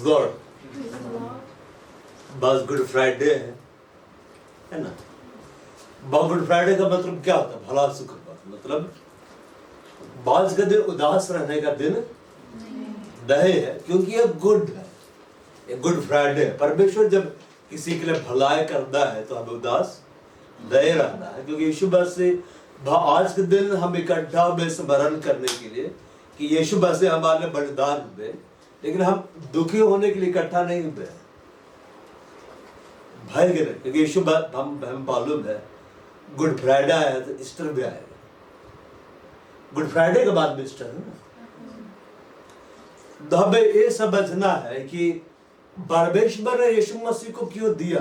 Lord, बस good Friday है ना। गुड फ्राइडे का मतलब क्या होता है? भला शुक्रवार। मतलब बाज का दिन उदास रहने का दिन नहीं है, क्योंकि ये गुड है, ये गुड फ्राइडे। परमेश्वर जब किसी के लिए भलाई करता है तो हमें उदास नहीं रहना है, क्योंकि यीशु मसीह आज के दिन हम इकट्ठा में स्मरण करने के लिए कि यीशु मसीह हमारे लिए बलिदान हुए, लेकिन हम दुखी होने के लिए इकट्ठा नहीं हुए भाई के लिए, क्योंकि यीशु हम मालूम है गुड फ्राइडे आया तो ईस्टर भी आएगा। गुड फ्राइडे के बाद भी ईस्टर है ना। तो हमें ये समझना है कि परमेश्वर ने यीशु मसीह को क्यों दिया।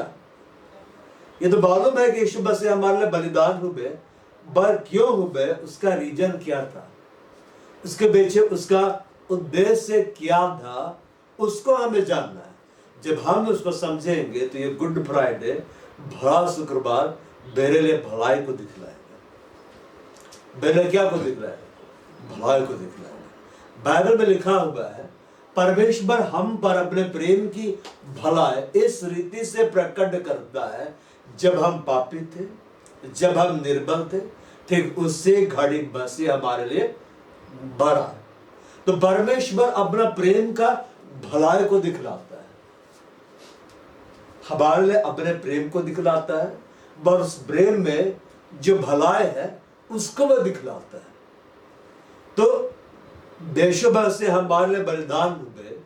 ये तो मालूम है कि यीशु मसीह हमारे लिए बलिदान हुए, पर क्यों हुए उसका रीजन क्या था, उसके पीछे उसका उद्देश्य क्या था, उसको हमें जानना है। जब हम उसको समझेंगे तो ये गुड फ्राइडे, भला शुक्रवार मेरे लिए भलाई को दिखलाएगा। मेरे क्या को दिखलाएगा? भलाई को दिखलाएगा। बाइबल में लिखा हुआ है परमेश्वर हम पर अपने प्रेम की भलाई इस रीति से प्रकट करता है, जब हम पापी थे, जब हम निर्बल थे, ठीक उससे घड़ी मसीह हमारे लिए बढ़ा। तो परमेश्वर अपना प्रेम का भलाई को दिखलाता है, हमारे लिए अपने प्रेम को दिखलाता है, और उस प्रेम में जो भलाई है उसको वह दिखलाता है। तो देशों भर से हमारे लिए बलिदान हुए,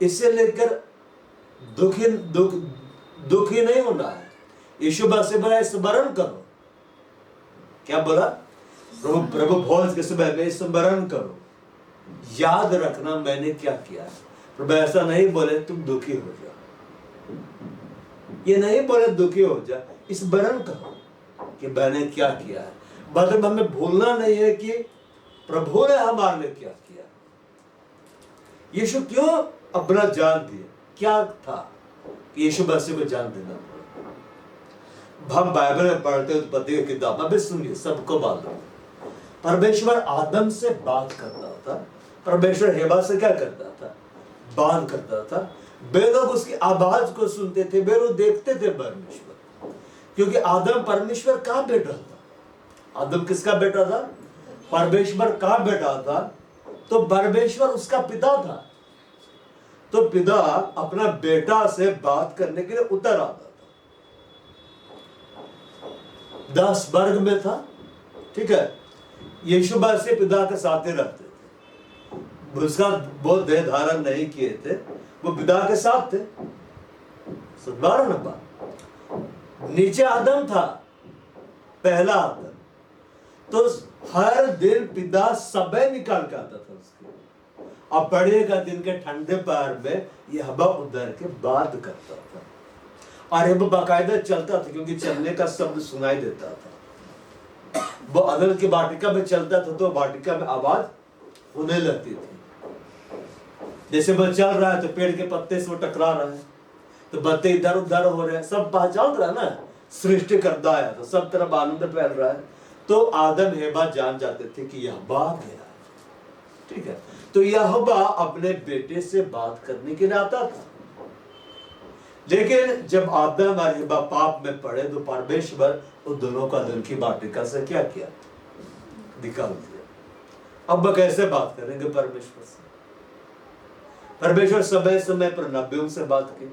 इसे लेकर दुखी नहीं होना है। यीशु मसीह बोला स्मरण करो। क्या बोला? प्रभु भोज के समय में स्मरण करो, याद रखना मैंने क्या किया है। प्रभु ऐसा नहीं बोले तुम दुखी हो जाओ, ये नहीं बोले दुखी हो जा, स्मरण करो कि मैंने क्या किया है। मतलब हमें भूलना नहीं है कि प्रभु ने हमारे लिए क्या किया। यीशु क्यों अपना जान दिया? क्या था कि यीशु मसीह को जान देना? हम बाइबल में पढ़ते उत्पत्ति की किताब में सुनिए, सबको मालूम। परमेश्वर आदम से बात करता था, परमेश्वर हेवा से क्या करता था? बात करता था। वे लोग उसकी आवाज को सुनते थे, वे लोग देखते थे परमेश्वर, क्योंकि आदम परमेश्वर का बेटा था। आदम किसका बेटा था? परमेश्वर का बेटा था। तो परमेश्वर उसका पिता था। तो पिता अपना बेटा से बात करने के लिए उतर आता था। 10 वर्ग में था, ठीक है। यीशु मसीह पिता के साथ ही रहते थे, उसका बहुत देह धारण नहीं किए थे, वो पिता के साथ थे। 12 नंबर नीचे आदम था, पहला आदम। तो हर दिन पिता समय निकाल के आता था उसके। अब पढ़िएगा दिन के ठंडे पहर में ये हवा उधर के बात करता था, और ये बाकायदा चलता था, क्योंकि चलने का शब्द सुनाई देता था। वो अदल की वाटिका में चलता था तो वाटिका में आवाज होने लगती थी। जैसे वो चल रहा है तो पेड़ के पत्ते से वो टकरा रहा है, तो पत्ते इधर उधर हो रहे हैं, सब पहचान रहा है ना, सृष्टि करता है, तो सब तरफ आनंद फैल रहा है। तो आदम हेवा जान जाते थे कि यह बात गया, ठीक है। तो यहोवा अपने बेटे से बात करने के लिए आता था। लेकिन जब आदम और हवा पाप में पड़े तो परमेश्वर उन दोनों का दिल की वाटिका से क्या किया? निकाल दिया। अब वो कैसे बात करेंगे परमेश्वर से? परमेश्वर समय समय पर नबियों से बात की,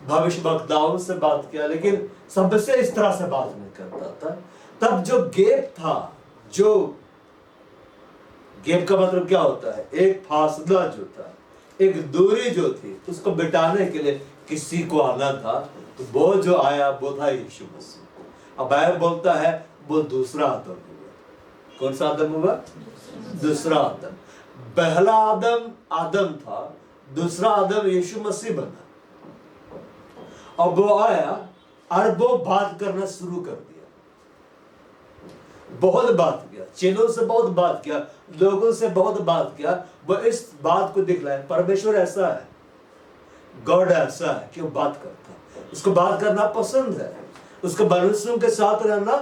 भविष्यवक्ताओं से बात किया, लेकिन सबसे इस तरह से बात नहीं करता था। तब जो गैप था, जो गैप का मतलब क्या होता है? एक फासला जो था, एक दूरी जो थी, उसको बिटाने के लिए किसी को आना था। तो वो जो आया वो था यीशु मसीह। अब बाइबल बोलता है वो दूसरा आदम हुआ। कौन सा आदम हुआ? दूसरा आदम। पहला आदम आदम था, दूसरा आदम यीशु मसीह बना। अब वो आया और वो बात करना शुरू कर दिया। बहुत बात किया, चेलों से बहुत बात किया, लोगों से बहुत बात किया। वो इस बात को दिखलाया परमेश्वर ऐसा है, गॉड ऐसा है कि वो बात करता है, उसको बात करना पसंद है, उसको मनुष्यों के साथ रहना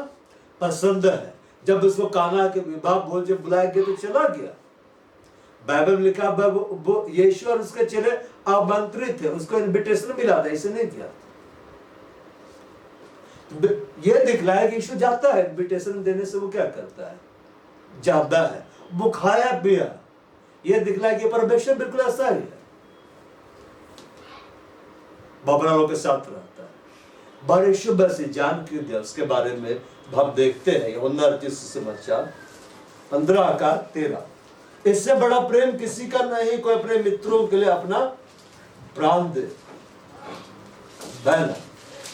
पसंद है। जब उसको काना के विवाह भोज बुलाया गया तो चला गया। बाइबल में लिखा वो यीशु और उसके चेले आमंत्रित थे, उसको इनविटेशन मिला था, इसे नहीं किया। ये दिखलाया कि यीशु जाता है, इनविटेशन देने से वो क्या करता है, जाता है, वो खाया पिया। ये दिखलाया कि परमेश्वर बिल्कुल ऐसा ही है, बाबरा लोग के साथ रहता है। बड़े शुभ से जान क्यों दिया उसके बारे में हम देखते हैं यूहन्ना रचित सुसमाचार 15 का 13। इससे बड़ा प्रेम किसी का नहीं, कोई अपने मित्रों के लिए अपना प्राण दे। बहना,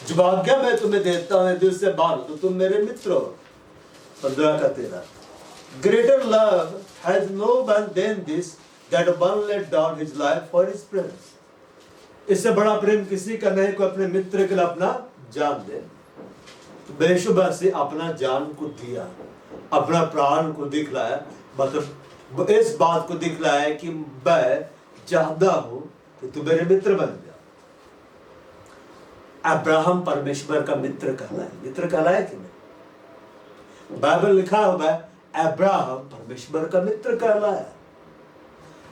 जो आज्ञा मैं तुम्हें देता हूं दिल से मानो तो तुम मेरे मित्र हो। 15 का 13। Greater love has no one than this that one let down his life for his friends. इससे बड़ा प्रेम किसी का नहीं, कोई अपने मित्र के लिए अपना जान दे। बेशुबह से अपना जान को दिया, अपना प्राण को दिखलाया, मतलब इस बात को दिखलाया कि मैं चाहता हूं कि तू मेरे मित्र बन जा। अब्राहम परमेश्वर का मित्र कहलाए, मित्र कहलाए कि नहीं? बाइबल लिखा हुआ है अब्राहम परमेश्वर का मित्र कहलाया।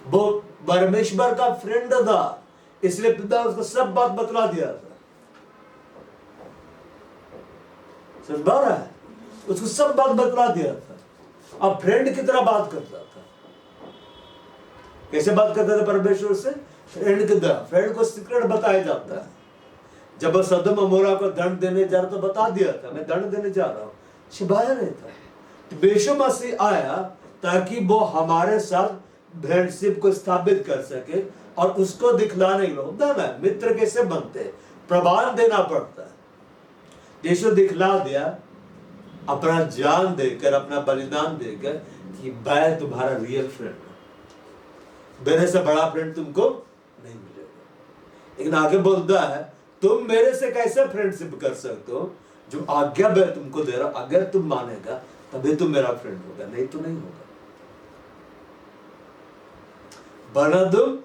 वो परमेश्वर का फ्रेंड था, इसलिए पिता उसको सब बात बतला दिया था। समझ पा रहा है? उसको सब बात बतला दिया था। अब फ्रेंड की तरह बात करता था। कैसे बात करता था परमेश्वर से? फ्रेंड की तरह। फ्रेंड को सीक्रेट बताया जाता है। जब वो सदोम अमोरा को दंड देने जा रहा तो बता दिया था, मैं दंड देने जा रहा हूं, छिपाया नहीं था। तो यीशु मसीह आया ताकि वो हमारे साथ फ्रेंडशिप को स्थापित कर सके और उसको दिखलाने के लिए होता है ना, मित्र कैसे बनते हैं, प्रमाण देना पड़ता है। यीशु दिखला दिया अपना जान देकर, अपना बलिदान देकर कि मैं तुम्हारा रियल फ्रेंड हूं, मेरे से बड़ा फ्रेंड तुमको नहीं मिलेगा। लेकिन आगे बोलता है तुम मेरे से कैसे फ्रेंडशिप कर सकते हो, जो आज्ञा मैं तुमको दे रहा हूं अगर तुम मानेगा तभी तुम मेरा फ्रेंड होगा, नहीं तो नहीं होगा, वरना तुम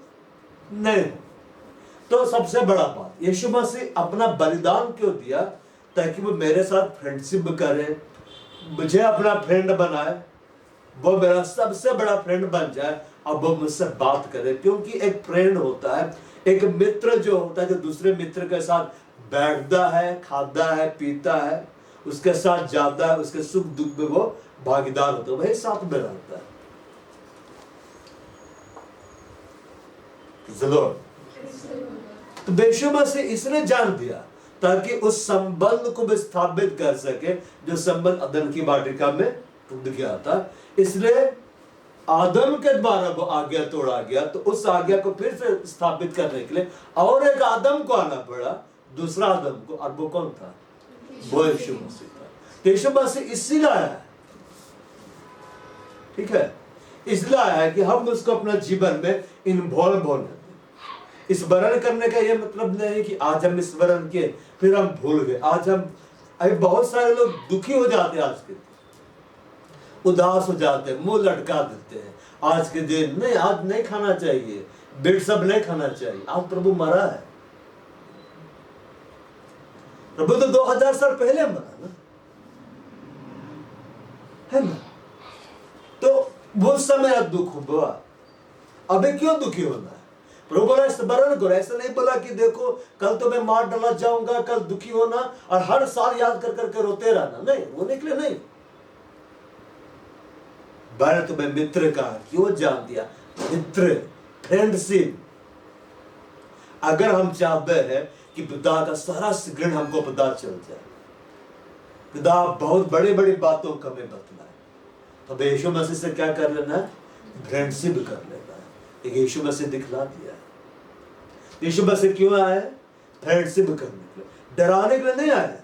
नहीं। तो सबसे बड़ा बात यीशु मसीह अपना बलिदान क्यों दिया? ताकि वो मेरे साथ फ्रेंडशिप करे, मुझे अपना फ्रेंड बनाए, वो मेरा सबसे बड़ा फ्रेंड बन जाए और वो मुझसे बात करे। क्योंकि एक फ्रेंड होता है, एक मित्र जो होता है, जो दूसरे मित्र के साथ बैठता है, खाता है, पीता है, उसके साथ जाता है, उसके सुख दुख में वो भागीदार होता है, वही साथ में रहता है। तो यीशु मसीह इसने जान दिया ताकि उस संबंध को विस्थापित कर सके जो संबंध अदन की वाटिका में टूट गया था। इसलिए आदम के द्वारा वो आज्ञा तोड़ा गया, तो उस आज्ञा को फिर से स्थापित करने के लिए और एक आदम को आना पड़ा, दूसरा आदम को। और वो कौन था? वो यीशु मसीह था। यीशु मसीह इसलिए आया है, ठीक है, इसलिए आया है कि हम उसको अपना जीवन में इन्वॉल्व होने। इस वरण करने का यह मतलब नहीं कि आज हम इस वरण किए फिर हम भूल गए। आज हम, अभी बहुत सारे लोग दुखी हो जाते हैं, आज के उदास हो जाते हैं, मुंह लटका देते हैं। आज के दिन नहीं, आज नहीं खाना चाहिए, ब्रेड सब नहीं खाना चाहिए, आज प्रभु मरा है। प्रभु तो 2000 साल पहले मरा ना, है ना? तो वो समय दुख हुआ, अभी क्यों दुखी होना है? प्रभु बोला स्मरण करो। ऐसा नहीं बोला कि देखो कल तो मैं मार डाला जाऊंगा, कल दुखी होना और हर साल याद कर करके रोते रहना, नहीं, वो निकले नहीं। मैंने तुम्हें मित्र कहा, क्यों जान दिया? मित्र, फ्रेंडशिप। अगर हम चाहते हैं कि पिता का सारा सीक्रेट हमको पता चल जाए, पिता बहुत बड़ी बड़ी बातों को हमें बतलाए, तो यीशु मसीह से क्या कर लेना है? फ्रेंडशिप कर लेना है। यीशु मसीह दिखला दिया। यीशु मसीह क्यों आया है? फ्रेंडशिप करने के लिए, डराने के लिए नहीं आया।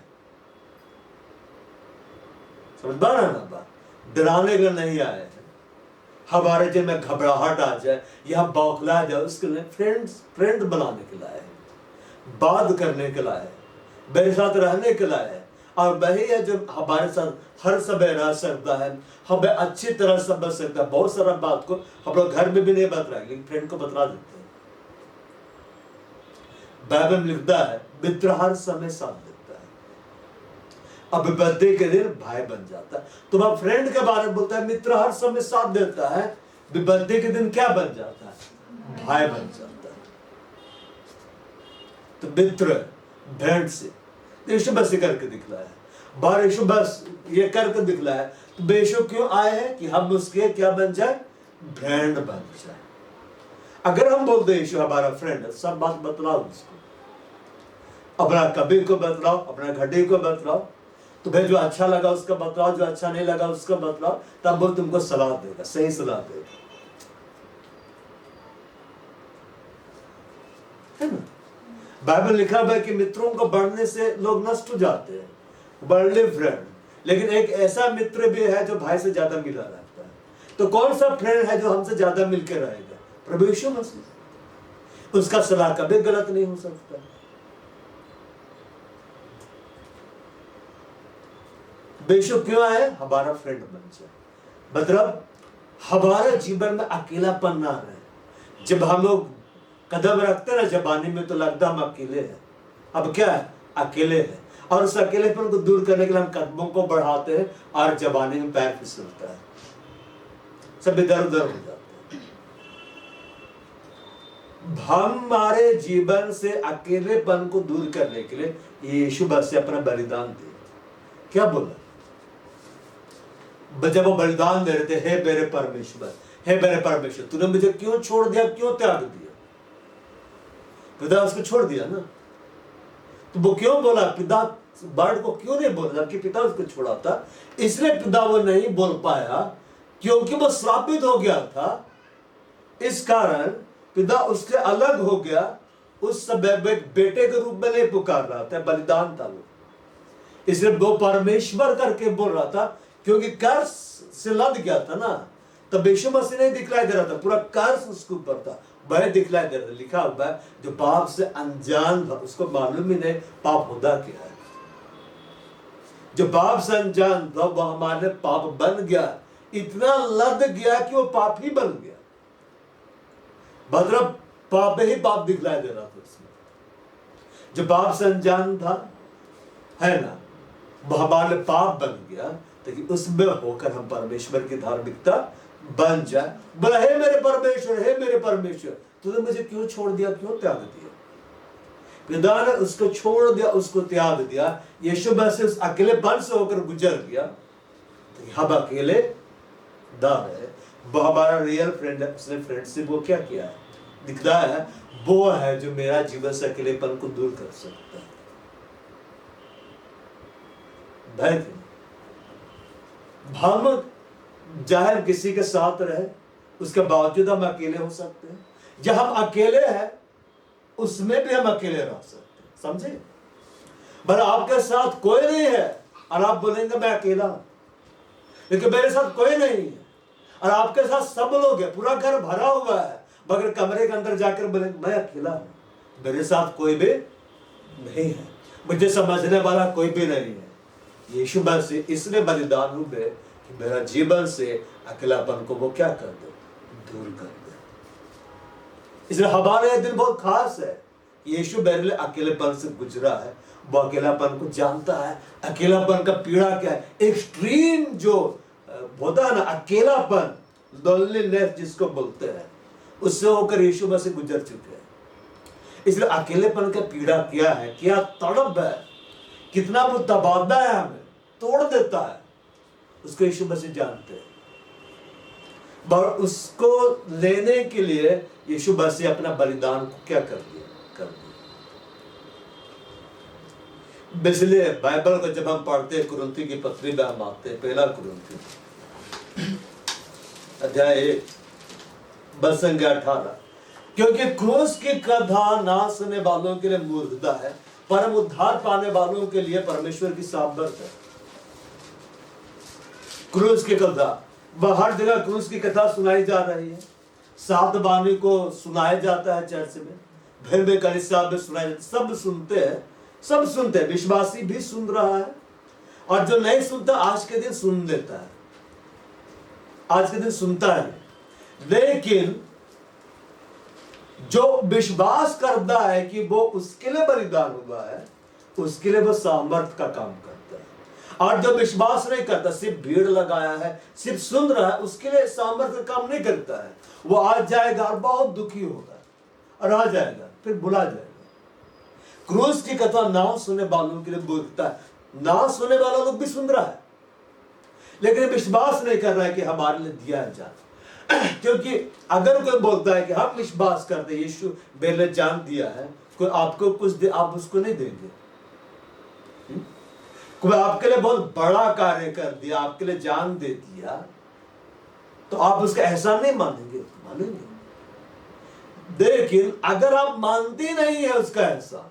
समझ पा रहा ना बात? डराने के लिए नहीं आया है। हमारे दिल में घबराहट आ जाए या बौखला जाए, उसके लिए फ्रेंड बनाने के लिए आया है, बात करने के लिए आया है, मेरे साथ रहने के लिए आया है। और वही है जो हमारे साथ हर समय रह सकता है, हमें अच्छी तरह समझ सकता है। बहुत सारा बात को हम लोग घर में भी नहीं बतलाएंगे, लेकिन फ्रेंड को बतला देते हैं। बाइबल में लिखता है मित्र हर समय साथ देता है। अब बर्थडे के दिन भाई बन जाता है। तो वह फ्रेंड के बारे में बोलता है मित्र हर समय साथ देता है, विपत्ति के दिन क्या बन जाता है? भाई बन जाता है। तो मित्र भेंट से यीशु मसीह करके दिखलाया, बार यीशु बस ये करके दिखलाया। तो बेशु क्यों आए हैं? कि हम उसके क्या बन जाए? फ्रेंड बन जाए। अगर हम बोलते यीशु हमारा फ्रेंड है, सब बात बतलाओ उसको, अपना कभी को बतलाओ, अपना घटी को बतलाओ, तुम्हें जो अच्छा लगा उसका बतलाओ, जो अच्छा नहीं लगा उसका बतलाओ, तब वो तुमको सलाह देगा, सही सलाह देगा, है ना। बाइबल लिखा हुआ है कि मित्रों को बढ़ने से लोग नष्ट हो जाते हैं, वर्ल्डली फ्रेंड। लेकिन एक ऐसा मित्र भी है जो भाई से ज्यादा मिला रहता है। तो कौन सा फ्रेंड है जो हमसे ज्यादा मिलकर रहेगा? प्रभु यीशु मसीह। उसका सलाह कभी गलत नहीं हो सकता। बेशक क्यों आए? हमारा फ्रेंड बन जाए, मतलब हमारे जीवन में अकेलापन ना रहे। जब हम लोग कदम रखते ना जवानी में, तो लगता हम अकेले हैं। अब क्या है? अकेले हैं। और उस अकेलेपन को दूर करने के लिए हम कदमों को बढ़ाते हैं और जवानी में पैर फिसलता है, सब इधर उधर हो जाते हैं। हमारे जीवन से अकेलेपन को दूर करने के लिए यीशु मसीह अपना बलिदान दे। क्या बोला? जब वो बलिदान दे रहे थे, हे मेरे परमेश्वर, हे मेरे परमेश्वर, तूने मुझे क्यों छोड़ दिया, क्यों त्याग दिया? पिता उसको छोड़ दिया ना, तो वो क्यों बोला? पिता वर्ड को क्यों नहीं बोला कि पिता उसको छोड़ा था? इसलिए पिता वो नहीं बोल पाया क्योंकि वो श्रापित हो गया था। इस कारण पिता उससे अलग हो गया। उस समय बेटे के रूप में नहीं पुकार रहा था, बलिदान था वो। इसलिए वो परमेश्वर करके बोल रहा था, क्योंकि कर्ज से लद गया था ना। तब यीशु मसीह नहीं दिखलाई दे रहा था, पूरा कर्ज उसके ऊपर था, वह दिखलाई दे रहा था। लिखा हुआ है, जो पाप से अनजान था उसको मालूम ही नहीं पाप होता क्या है। जो पाप से अनजान था वह हमारे पाप बन गया, इतना लद गया कि वो पाप ही बन गया। मतलब पाप ही पाप दिखलाई दे रहा था उसमें। जो पाप से अनजान था, है ना, वह हमारे पाप बन गया, ताकि उसमें होकर हम परमेश्वर की धार्मिकता बन जाए। बोला, हे मेरे परमेश्वर, हे मेरे परमेश्वर, तूने मुझे क्यों छोड़ दिया, क्यों त्याग दिया? पिता ने उसको छोड़ दिया, उसको त्याग दिया। यीशु मसीह उस अकेलेपन से होकर गुजर गया। तो हम अकेले दार है, वो हमारा रियल फ्रेंड है। उसने फ्रेंडशिप वो क्या किया है, दिखता है, वो है जो मेरा जीवन से अकेलेपन को दूर कर सकता है। हम जाहिर किसी के साथ रहे, उसके बावजूद हम अकेले हो सकते हैं। जब हम अकेले हैं उसमें भी हम अकेले रह सकते हैं, समझे? पर आपके साथ कोई नहीं है और आप बोलेंगे मैं अकेला हूं, लेकिन मेरे साथ कोई नहीं है। और आपके साथ सब लोग हैं, पूरा घर भरा हुआ है, मगर कमरे के अंदर जाकर बोलेंगे मैं अकेला हूं, मेरे साथ कोई भी नहीं है, मुझे समझने वाला कोई भी नहीं है। यीशु मसीह इसलिए बलिदान हुए कि मेरा जीवन से अकेलापन को वो क्या कर दे, दूर कर दे। इसलिए हमारा यह दिन बहुत खास है। यीशु मेरे लिए अकेलेपन से गुजरा है, वो अकेलापन को जानता है। अकेलापन का पीड़ा क्या है, एक्सट्रीम जो होता है ना अकेलापन, लोनलीनेस जिसको बोलते हैं, उससे होकर यीशु मसीह गुजर चुके हैं। इसलिए अकेलेपन का पीड़ा क्या है, क्या तड़प है, कितना वो दबाता है, हमें तोड़ देता है, उसको यीशु मसीह जानते हैं। और उसको लेने के लिए यीशु मसीह अपना बलिदान को क्या कर दिया, इसलिए बाइबल को जब हम पढ़ते हैं, कुरिन्थी की पत्री में हम आते हैं, पहला कुरिन्थी अध्याय 18, क्योंकि क्रूस की कथा ना सुनने वालों के लिए मूर्खता है, परम उद्धार पाने वालों के लिए परमेश्वर की सामर्थ है। क्रूस की कथा, वह हर जगह क्रूस की कथा सुनाई जा रही है। सात बानी को सुनाया जाता है चर्च में, फिर भी कलीसिया में सुनाया जाता है, सब सुनते हैं, सब सुनते हैं। विश्वासी भी सुन रहा है, और जो नहीं सुनता आज के दिन सुन लेता है, आज के दिन सुनता है। लेकिन जो विश्वास करता है कि वो उसके लिए बलिदान हुआ है, उसके लिए वो सामर्थ का काम करता है। और जो विश्वास नहीं करता, सिर्फ भीड़ लगाया है, सिर्फ सुन रहा है, उसके लिए सामर्थ्य काम नहीं करता है। वो आज जाएगा और बहुत दुखी होगा और आ जाएगा, फिर बुला जाएगा। क्रूस की कथा ना सुनने वालों के लिए मूर्खता है। ना सुनने वाला लोग भी सुन रहा है, लेकिन विश्वास नहीं कर रहा है कि हमारे लिए दिया जाए। क्योंकि अगर कोई बोलता है कि हम विश्वास करते हैं यीशु मेरे लिए जान दिया है, कोई आपको कुछ दे, आप उसको नहीं देंगे। कोई आपके लिए बहुत बड़ा कार्य कर दिया, आपके लिए जान दे दिया, तो आप उसका एहसान नहीं मानेंगे? मानेंगे। लेकिन अगर आप मानते नहीं है उसका एहसान,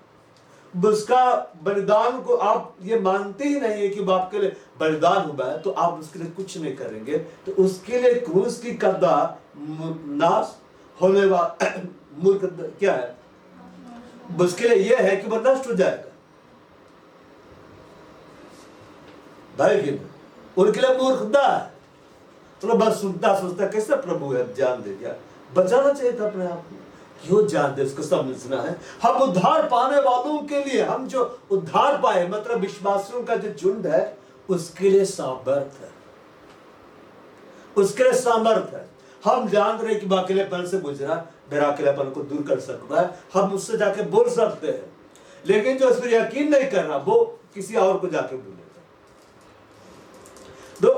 उसका बलिदान को आप ये मानते ही नहीं है कि वो आपके लिए बलिदान हुआ है, तो आप उसके लिए कुछ नहीं करेंगे। तो उसके लिए क्रूस की कदा नाश होने वाला मूर्ख क्या है? उसके लिए यह है कि वो नष्ट हो जाएगा। भाई कि उनके लिए मूर्खता है। तो बस सुनता सोचता कैसे प्रभु है, जान दे दिया। बचाना चाहिए था अपने आप को, क्यों जान दे, उसको समझना है। हम उद्धार पाने वालों के लिए, हम जो उद्धार पाए मतलब विश्वासियों का जो झुंड है, उसके लिए सामर्थ है, उसके लिए सामर्थ है। हम जान रहे कि वो अकेलेपन से गुजरा, मेरा अकेलेपन को दूर कर सकता है, हम उससे जाके बोल सकते हैं। लेकिन जो उस पर यकीन नहीं कर रहा, वो किसी और को जाके बोलेगा। तो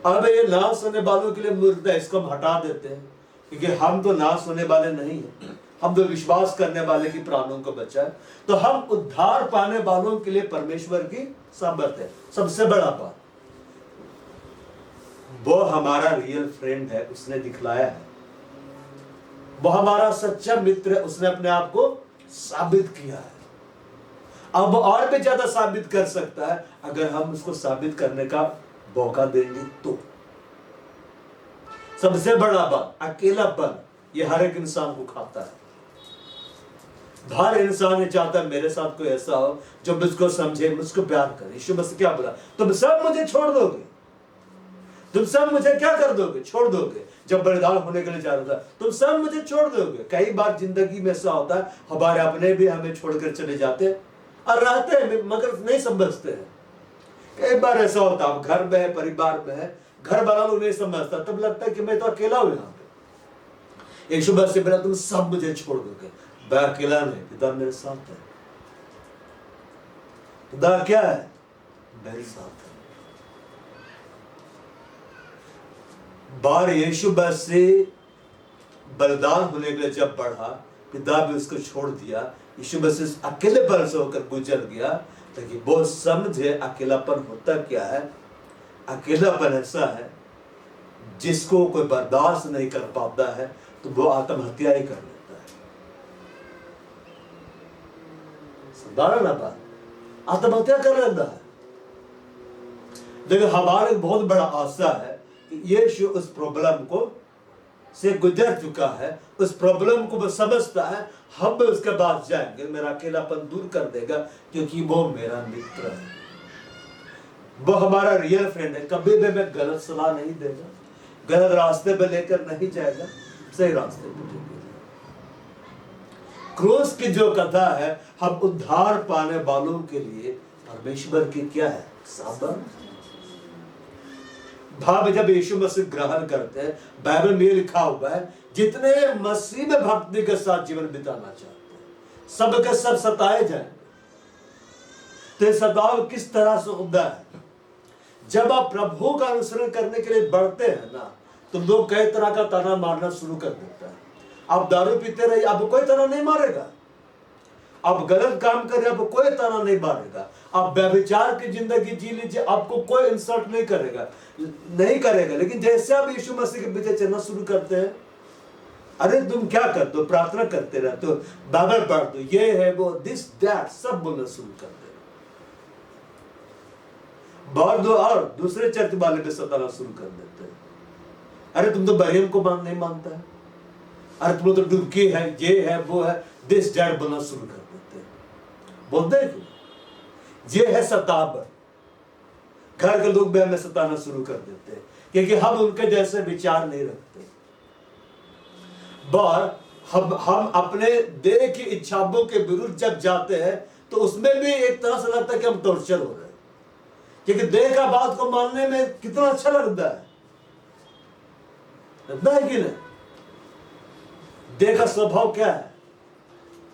अब ये ना सुनने वालों के लिए मूर्खता है, इसको हम हटा देते हैं, क्योंकि हम तो ना सुनने वाले नहीं हैं, हम तो विश्वास करने वाले की प्राणों को बचाए। तो हम उद्धार पाने वालों के लिए परमेश्वर की सामर्थ है। सबसे बड़ा बात, वो हमारा रियल फ्रेंड है, उसने दिखलाया है। वो हमारा सच्चा मित्र है, उसने अपने आप को साबित किया है। अब वो और भी ज्यादा साबित कर सकता है अगर हम उसको साबित करने का मौका देंगे तो। सबसे बड़ा बात, अकेलापन ये हर एक इंसान को खाता है। हर इंसान ये चाहता है मेरे साथ कोई ऐसा हो जो मुझको समझे, मुझको प्यार करे। यीशु मसीह क्या बोला? तुम सब मुझे छोड़ दोगे, तुम सब मुझे क्या कर दोगे? छोड़ दोगे। जब बलिदान होने के लिए जा रहा था, तुम सब मुझे छोड़ दोगे। कई बार जिंदगी में ऐसा होता है, हमारे अपने भी हमें छोड़कर चले जाते और रहते हैं मगर नहीं समझते हैं। कई बार ऐसा होता है, घर में है, परिवार में है, घर वाला लोग नहीं समझता, तब लगता है कि मैं तो अकेला हूं यहाँ पे। यीशु मसीह से बोला तुम सब मुझे छोड़ दोगे। मैं अकेला नहीं, पिता मेरे साथ है। खुदा क्या है? मेरे साथ है। बार यीशु मसीह बलिदान होने के लिए जब बढ़ा, पिता भी उसको छोड़ दिया। यीशु मसीह अकेलेपन से होकर गुजर गया ताकि वो समझे अकेलापन होता क्या है। अकेलापन ऐसा है जिसको कोई बर्दाश्त नहीं कर पाता है, तो वो आत्महत्या ही कर लेता है। साधारण बात, आत्महत्या कर लेता है। लेकिन हमारे बहुत बड़ा आशा है कि यीशु उस प्रॉब्लम को से गुजर चुका है, उस प्रॉब्लम को वो समझता है। हम उसके पास जाएंगे, मेरा अकेलापन दूर कर देगा, क्योंकि वो मेरा मित्र है, वो हमारा रियल फ्रेंड है। कभी भी मैं गलत सलाह नहीं देगा, गलत रास्ते पे लेकर नहीं जाएगा, सही रास्ते पे लेकर। क्रूस की जो कथा है, हम उद्धार पाने वालों के लिए परमेश्वर की क्या है? सामर्थ। भाव जब यीशु मसीह ग्रहण करते हैं, बाइबल में लिखा हुआ है, जितने मसीह में भक्ति के साथ जीवन बिताना चाहते हैं, सब के सब सताए जाएंगे। तो सताव किस तरह से होता है? जब आप प्रभु का अनुसरण करने के लिए बढ़ते हैं ना, तो लोग कई तरह का ताना मारना शुरू कर देता है। आप दारू पीते रहिए, आपको कोई ताना नहीं मारेगा। आप गलत काम कर रहे, आपको कोई ताना नहीं मारेगा। आप व्यभिचार की जिंदगी जी लीजिए, आपको कोई इंसल्ट नहीं करेगा। लेकिन जैसे आप यीशु मसीह के पीछे चलना शुरू करते हैं, अरे तुम क्या करते हो? प्रार्थना करते रहते हो, बाइबल पढ़ते हो, ये है वो, दिस दैट सब बोलना शुरू कर दे। बहुत दो और दूसरे चर्च वाले भी सताना शुरू कर देते हैं। अरे तुम तो मरियम को नहीं मानता है, अरे तुम तो डुबकी है, ये है वो है, दिस दैट बोलना शुरू कर देते हैं। बोलते हैं ये है सताव। घर के लोग भी हमें सताना शुरू कर देते हैं, क्योंकि हम उनके जैसे विचार नहीं रखते। और हम अपने देह की इच्छाओं के विरुद्ध जब जाते हैं, तो उसमें भी एक तरह से लगता है कि हम टॉर्चर हो रहे हैं, क्योंकि देह का बात को मानने में कितना अच्छा लगता है कि नहीं? देह का स्वभाव क्या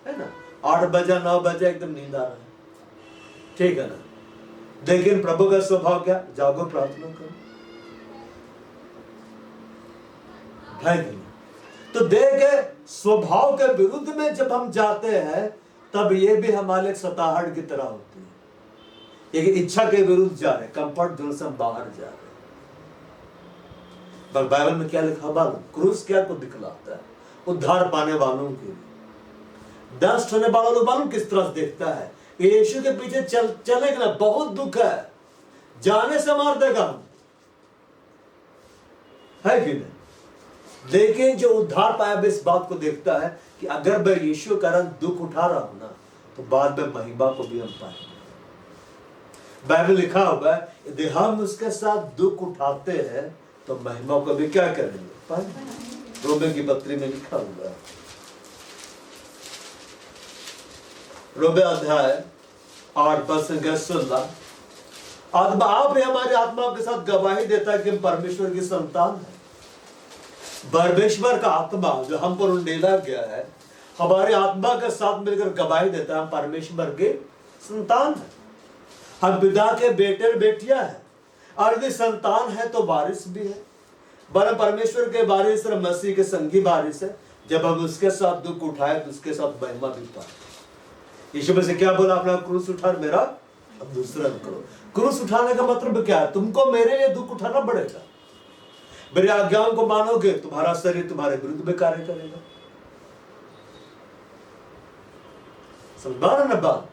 है ना? 8 बजे 9 बजे एकदम नींद आ रहा है, ठीक है ना? लेकिन प्रभु का स्वभाव क्या? जागो, प्रार्थना करो, है कि नहीं? तो देह के स्वभाव के विरुद्ध में जब हम जाते हैं तब ये भी हमारे एक सताहट की तरह होती है, एक इच्छा के विरुद्ध जा रहे, कंफर्ट जोन से हम बाहर जा रहे। पर बाइबल में क्या लिखा मालूम? क्रूस क्या को दिखलाता है? उद्धार पाने वालों के लिए, दस्त होने वालों को मालूम किस तरह से देखता है? यीशु के पीछे चलेगा ना, बहुत दुख है, जाने से मार देगा हम, है कि नहीं? लेकिन जो उद्धार पाया इस बात को देखता है कि अगर मैं यीशु के कारण दुख उठा रहा हूं ना, तो बाद में महिमा को भी हम पाएंगे। बाइबल लिखा हुआ है यदि हम उसके साथ दुख उठाते हैं तो महिमा को भी क्या करेंगे? पाएंगे। रोमे की पत्री में लिखा हुआ है, रोमे अध्याय 8:16, आत्मा आप ही हमारी आत्मा के साथ गवाही देता है कि हम परमेश्वर की संतान है। परमेश्वर का आत्मा जो हम पर उंडेला गया है हमारे आत्मा के साथ मिलकर गवाही देता है हम परमेश्वर के संतान है, हम पिता के बेटे और बेटियां हैं, और यदि संतान है तो वारिस भी है। बड़ा परमेश्वर के वारिस और मसीह के संगी वारिस है। जब हम उसके साथ दुख उठाए तो उसके साथ महिमा भी पाए। यीशु मसीह क्या बोला? अपना क्रूस उठा मेरा अब दूसरा करो। क्रूस उठाने का मतलब क्या है? तुमको मेरे लिए दुख उठाना पड़ेगा। मेरी आज्ञाओं को मानोगे, तुम्हारा शरीर तुम्हारे विरुद्ध में कार्य करेगा। समझ ना बात?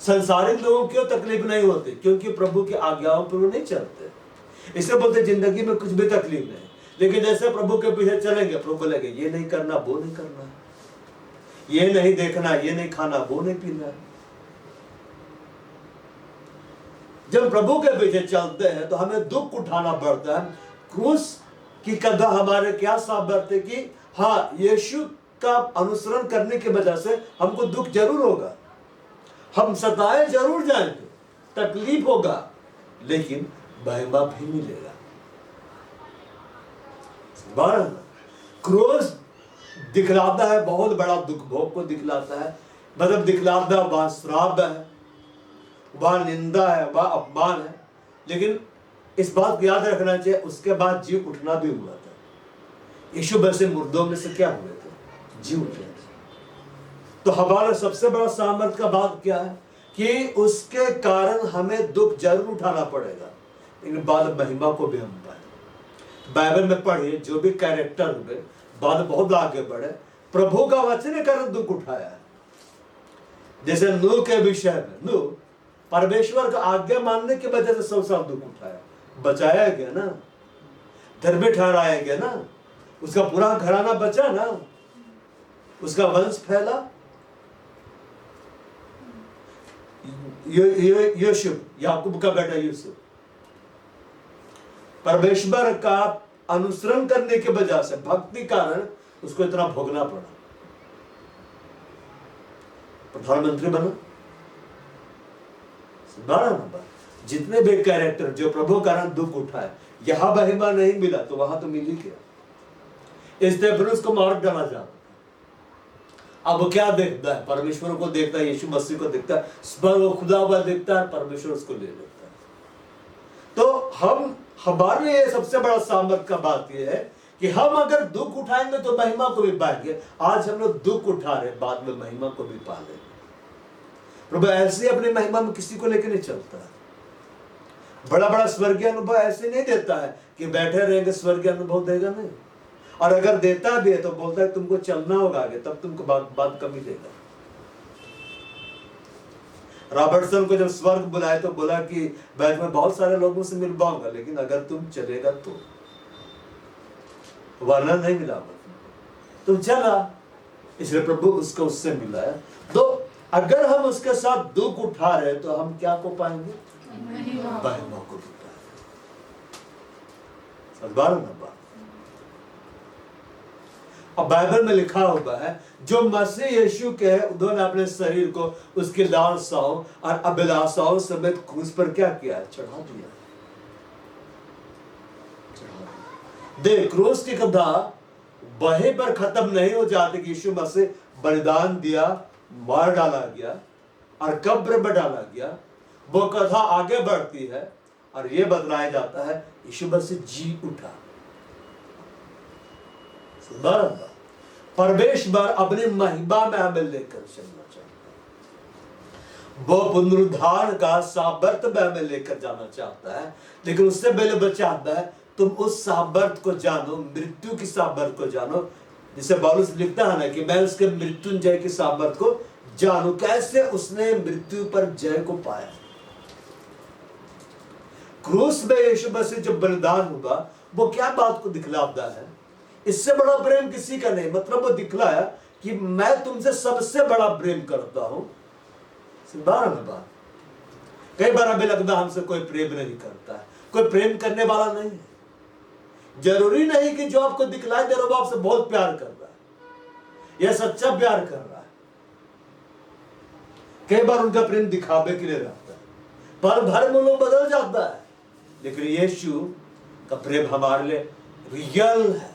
संसारिक लोगों को तकलीफ नहीं होती क्योंकि प्रभु की आज्ञाओं पर वो नहीं चलते, इसलिए बोलते जिंदगी में कुछ भी तकलीफ नहीं। लेकिन जैसे प्रभु के पीछे चलेंगे, प्रभु बोलेंगे ये नहीं करना, वो नहीं करना, ये नहीं देखना, ये नहीं खाना, वो नहीं पीना। जब प्रभु के पीछे चलते हैं तो हमें दुख उठाना पड़ता है। क्रूस की कदा हमारे क्या साबित है कि हाँ, यीशु का अनुसरण करने की वजह से हमको दुख जरूर होगा, हम सताए जरूर जाएंगे, तकलीफ होगा, लेकिन महिमा भी मिलेगा। क्रूस दिखलाता है बहुत बड़ा दुख भोग को दिखलाता है, मतलब दिखलाता है वह श्राप है, वह निंदा है, वह अपमान है। लेकिन इस बात को याद रखना चाहिए उसके बाद जी उठना भी हुआ था। यीशु वैसे मुर्दों में से क्या हुए थे? जी उठे थे। तो हमारा सबसे बड़ा सामर्थ्य का बात क्या है कि उसके कारण हमें दुख जरूर उठाना पड़ेगा, लेकिन बाद महिमा को भी हम पाए। बाइबल में पढ़े जो भी कैरेक्टर हुए बाद बहुत आगे बढ़े, प्रभु का वचन के कारण दुख उठाया है। जैसे नूह के विषय में, नूह परमेश्वर का आज्ञा मानने की वजह से 100 साल दुख उठाया, बचाया गया ना, धर्मी ठहराया गया ना, उसका पूरा घराना बचा ना, उसका वंश फैला। यूसुफ, याकूब का बेटा यूसुफ, परमेश्वर का अनुसरण करने की वजह से, भक्ति कारण उसको इतना भोगना पड़ा, प्रधानमंत्री बना। जितने भी कैरेक्टर जो प्रभु कारण दुख उठाए, यहां महिमा नहीं मिला तो वहां तो मिल ही गया। स्तेफनुस को मार डाला जाता। अब वो क्या देखता है? परमेश्वर को देखता है, यीशु मसीह को देखता है, वो खुदा हुआ देखता है, परमेश्वर उसको ले लेता है। तो हमारे लिए सबसे बड़ा सामर्थ्य का बात यह है कि हम अगर दुख उठाएंगे तो महिमा को भी पाएंगे। आज हम लोग दुख उठा रहे, बाद में महिमा को भी पा लेंगे। प्रभु ऐसे अपनी महिमा में किसी को लेकर नहीं चलता है। बड़ा बड़ा स्वर्गीय अनुभव ऐसे नहीं देता है कि बैठे रहेंगे स्वर्गीय अनुभव देगा, नहीं। और अगर देता भी है तो बोलता है तुमको चलना होगा आगे, तब तुमको बात कमी देगा। रॉबर्टसन को जब स्वर्ग बुलाए तो बोला कि मैं बहुत सारे लोगों से मिल पाऊंगा, लेकिन अगर तुम चलेगा तो, वरना नहीं मिला। तुम चला, इसलिए प्रभु उसको उससे मिला है। तो अगर हम उसके साथ दुख उठा रहे तो हम क्या को पाएंगे? महिमा को भी पाएंगे। अब बाइबल में लिखा हुआ है जो मसीह यीशु के है उन्होंने अपने शरीर को उसकी लालसाओं और अभिलाषाओं समेत क्रूस पर क्या किया है? चढ़ा दिया। देख, क्रूस की कथा वहीं पर खत्म नहीं हो जाती कि यीशु मसीह बलिदान दिया, मार डाला गया और कब्र में डाला गया। वो कथा आगे बढ़ती है और ये बतलाया जाता है यीशु मसीह जी उठा। परमेश्वर अपनी महिमा में हमें लेकर चलना चाहता है। वो पुनरुद्धार का सामर्थ्य में हमें लेकर जाना चाहता है, लेकिन उससे पहले वो चाहता है तुम उस सामर्थ्य को जानो, मृत्यु की सामर्थ्य को जानो। जिसे पौलुस लिखता है ना कि मैं उसके मृत्युंजय की सामर्थ्य को जानू, कैसे उसने मृत्यु पर जय को पाया। क्रूस में यीशु मसीह जब बलिदान हुआ वो क्या बात को दिखलाता है? इससे बड़ा प्रेम किसी का नहीं। मतलब वो दिखलाया कि मैं तुमसे सबसे बड़ा प्रेम करता हूं। बात कई बार हमें लगता हमसे कोई प्रेम नहीं करता है, कोई प्रेम करने वाला नहीं है। जरूरी नहीं कि जो आपको दिखलाई दे रहा है वो आपसे बहुत प्यार कर रहा है या सच्चा प्यार कर रहा है। कई बार उनका प्रेम दिखावे के लिए रहता है, पल भर में लोग बदल जाता है। लेकिन यीशु का प्रेम हमारे लिए रियल है।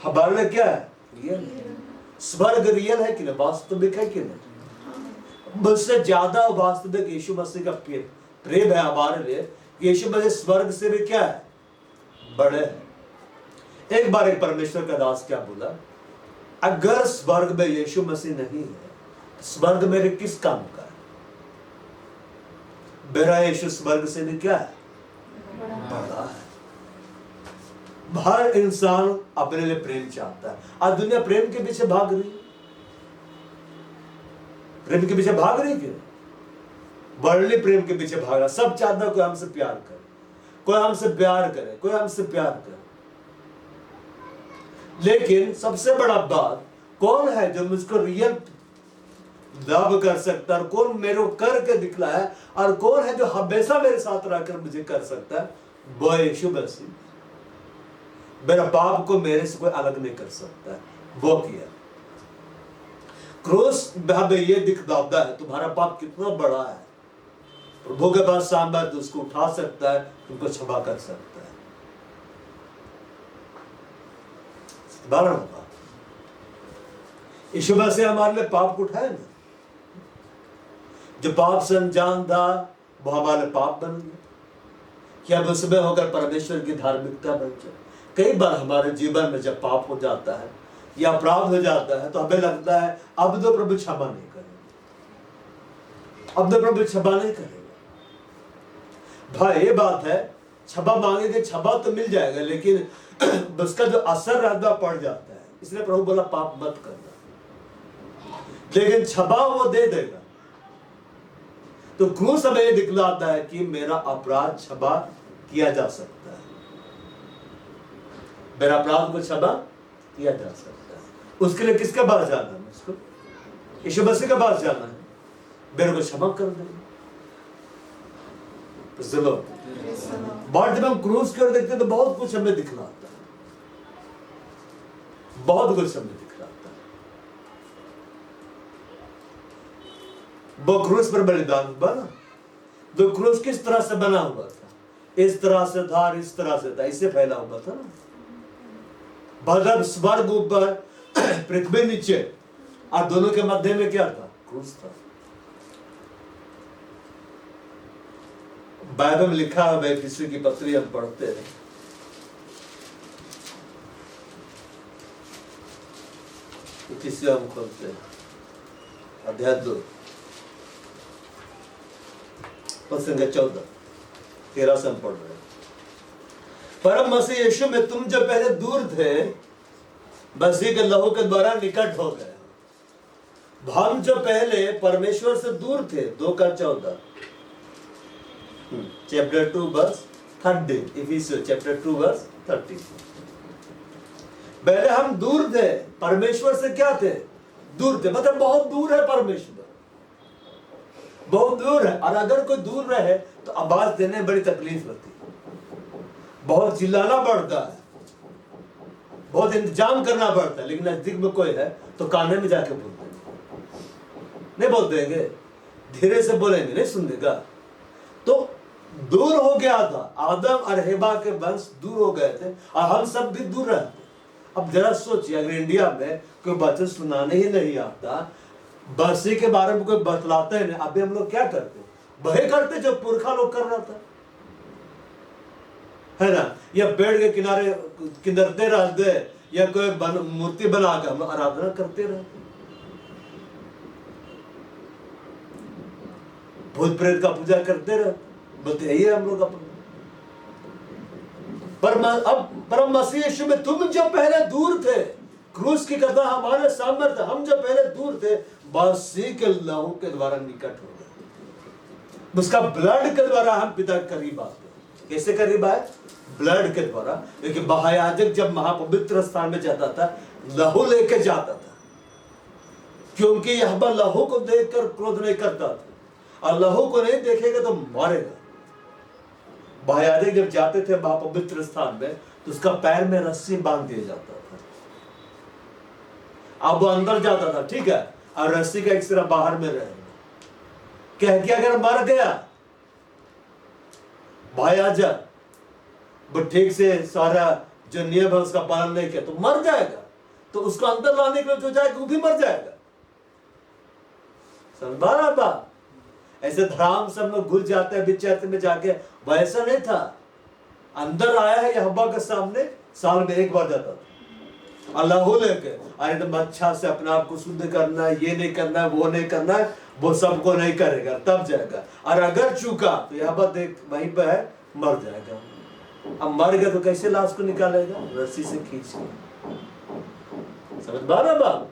हमारे लिए क्या है? रियल है। स्वर्ग रियल है कि नहीं? वास्तविक है कि नहीं? मुझसे ज्यादा वास्तविक यीशु मसीह का प्रेम है हमारे लिए। यीशु मसीह स्वर्ग से भी क्या है? बड़े हैं। एक बार एक परमेश्वर का दास क्या बोला, अगर स्वर्ग में यीशु मसीह नहीं है, स्वर्ग मेरे किस काम का है? मेरा यीशु स्वर्ग से भी क्या है? बड़ा है। हर इंसान अपने लिए प्रेम चाहता है। आज दुनिया प्रेम के पीछे भाग रही है। प्रेम के पीछे भाग रही क्यों? वर्णली प्रेम के पीछे भाग रहा। सब चाहता है कोई हमसे प्यार करे, कोई हमसे प्यार करे, कोई हमसे प्यार करे। लेकिन सबसे बड़ा बात, कौन है जो मुझको रियल लव कर सकता है, और कौन मेरे को करके दिखलाया, और कौन है जो हमेशा मेरे साथ रहकर मुझे कर सकता है? वो यीशु मसीह। मेरा पाप को मेरे से कोई अलग नहीं कर सकता है। वो किया क्रूस में ये दिखलाता है तुम्हारा पाप कितना बड़ा है। प्रभु के पास सामर्थ्य उसको उठा सकता है, तुमको क्षमा कर सकता है। 12 यीशु मसीह हमारे लिए पाप को उठाए ना। जो पाप से अनजान था वो हमारे पाप बन गया, क्या अब उसमें होकर परमेश्वर की धार्मिकता बन जाए। कई बार हमारे जीवन में जब पाप हो जाता है या अपराध हो जाता है तो हमें लगता है अब तो प्रभु क्षमा नहीं करेगा, अब तो प्रभु क्षमा नहीं करेगा। भाई ये बात है, क्षमा मांगेंगे क्षमा तो मिल जाएगा, लेकिन उसका जो असर रहता पड़ जाता है। इसलिए प्रभु बोला पाप मत करना, लेकिन क्षमा वो दे देगा। तो क्रूस हमें ये दिखलाता है कि मेरा अपराध क्षमा किया जा सकता है, मेरा अपराध को क्षमा किया जा सकता है। उसके लिए किसके पास जाना है? उसको यीशु मसीह के पास जाना है, मेरे को क्षमा कर देगा। जब हम क्रूस की ओर देखते हैं तो बहुत कुछ हमें दिखलाता है, बहुत कुछ हमें दिखलाता है। वो क्रूस पर बलिदान हुआ ना, तो क्रूस किस तरह से बना हुआ था? इस तरह से था, इस तरह से था, इससे फैला हुआ था ना। मतलब स्वर्ग ऊपर पृथ्वी नीचे, और दोनों के मध्य में क्या था? क्रूस था। बाइबल में लिखा है, किसी की पत्री हम पढ़ते हैं, तो किसी हम खोलते हैं अध्याय 2 प्रसंग 14-13 से हम पढ़ रहे हैं। परम मसीह यीशु में तुम जो पहले दूर थे, मसीह के लहू के द्वारा निकट हो गए। हम जो पहले परमेश्वर से दूर थे, 2:14 chapter 2 verse 30, Ephesians chapter 2 verse 30। पहले हम दूर थे, परमेश्वर से क्या थे? दूर थे। मतलब बहुत दूर है परमेश्वर, बहुत दूर है। और अगर कोई दूर रहे तो आवाज देने में बड़ी तकलीफ होती है, बहुत चिल्लाना पड़ता है, बहुत इंतजाम करना पड़ता है, लेकिन नजदीक में कोई है तो काने में जाके बोल देंगे, नहीं बोल देंगे, धीरे से बोलेंगे, नहीं सुन देगा। तो दूर हो गया था, आदम और हेबा के वंश दूर हो गए थे और हम सब भी दूर रहते। अब जरा सोचिए, अगर इंडिया में कोई बच्चे सुनाने ही नहीं आता, बरसी के बारे में कोई बतलाता ही नहीं, अभी हम लोग क्या करते, वही करते जो पुरखा लोग कर रहा था, है ना। या पेड़ के किनारे किंदरते रहते, या कोई मूर्ति बना कर हम आराधना करते रहते, भूत प्रेत का पूजा करते रहते, बोलते यही हम लोग अपने। अब परम मसीह यीशु में तुम जो पहले दूर थे, क्रूस की कथा हमारे सामने था, हम जो पहले दूर थे मसीह के लहू के द्वारा निकट हो गए। उसका ब्लड के द्वारा हम पिता के करीब आते हैं। कैसे करीब आए? ब्लड के द्वारा। क्योंकि महायाजक जब महापवित्र स्थान में जाता था, लहू लेके जाता था, क्योंकि यहोवा लहू को देखकर क्रोध नहीं करता था, और लहू को नहीं देखेगा तो मारेगा। महायाजक जब जाते थे महापवित्र स्थान में, तो उसका पैर में रस्सी बांध दिया जाता था। अब वो अंदर जाता था, ठीक है, और रस्सी का एक सिरा बाहर में रहेगा। कह के अगर मर गया महायाजक, वो ठीक से सारा जो नियम है उसका पालन नहीं किया, तो मर जाएगा। तो उसको अंदर लाने के लिए जो जाएगा वो भी मर जाएगा। समझ रहा बात? ऐसे धराम सब लोग घुस जाते हैं विचार में जाके, वैसा नहीं था। अंदर आया है यहोवा के सामने, साल में एक बार जाता था, अल्लाह लेके एकदम अच्छा से अपने आप को शुद्ध करना है, ये नहीं करना है, वो नहीं करना है, वो सबको नहीं करेगा, तब जाएगा। और अगर चूका तो यहोवा देख वहीं पे है, मर जाएगा। अब मर गया तो कैसे लाश को निकालेगा? रस्सी से खींच के। समझ पा रहे बात?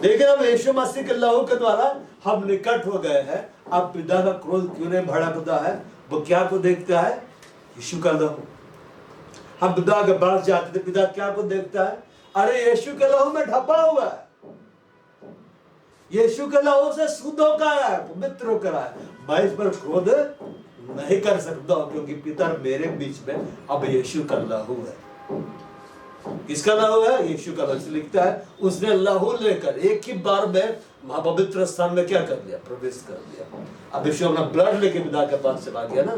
लेकिन अब यीशु मसीह के लहू के द्वारा हम निकट हो गए हैं। अब पिता का क्रोध क्यों नहीं भड़कता है? वो क्या को देखता है? यीशु का लहू। हम पिता के पास जाते थे, पिता क्या को देखता है? अरे यीशु के लहू में ढपा हुआ है, यीशु के लहू से शुद्ध होकर है, पवित्र होकर है। मैं इस पर क्रोध नहीं कर सकता, क्योंकि पिता मेरे बीच में अब यीशु का लहू है। किसका लहू है? यीशु का लहू। लिखता है उसने लहू लेकर एक ही बार में महापवित्र स्थान में क्या कर लिया? प्रवेश कर लिया। अब यीशु अपना ब्लड लेके पिता के पास चला गया ना,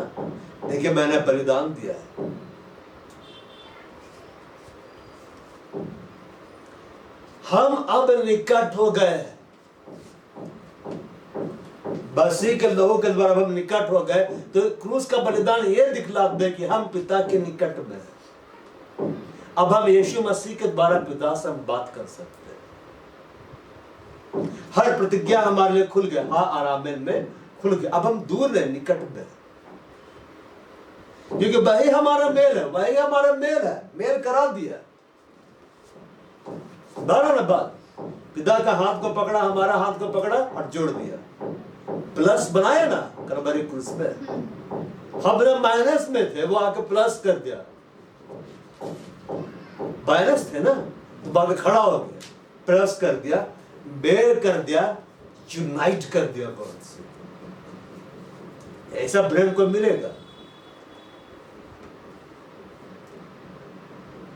देखिए मैंने बलिदान दिया है। हम अब निकट हो गए, मसीह के लहू के द्वारा हम निकट हो गए। तो क्रूस का बलिदान ये दिखला दे कि हम पिता के निकट में हैं। अब हम यीशु मसीह के द्वारा पिता से हम बात कर सकते हैं। हर प्रतिज्ञा हमारे लिए खुल गया, हाँ आरामेन में खुल गया। अब हम दूर नहीं, निकट में, क्योंकि वही हमारा मेल है, वही हमारा मेल है, मेल करा दिया। ना बात, पिता का हाथ को पकड़ा, हमारा हाथ को पकड़ा और जोड़ दिया, प्लस बनाया ना कलवरी क्रूस पे। हम माइनस में थे, वो आके प्लस कर दिया। माइनस थे ना, तो बाद खड़ा हो गया, प्लस कर दिया, बेर कर दिया, यूनाइट कर दिया गॉड से। ऐसा ब्रेन को मिलेगा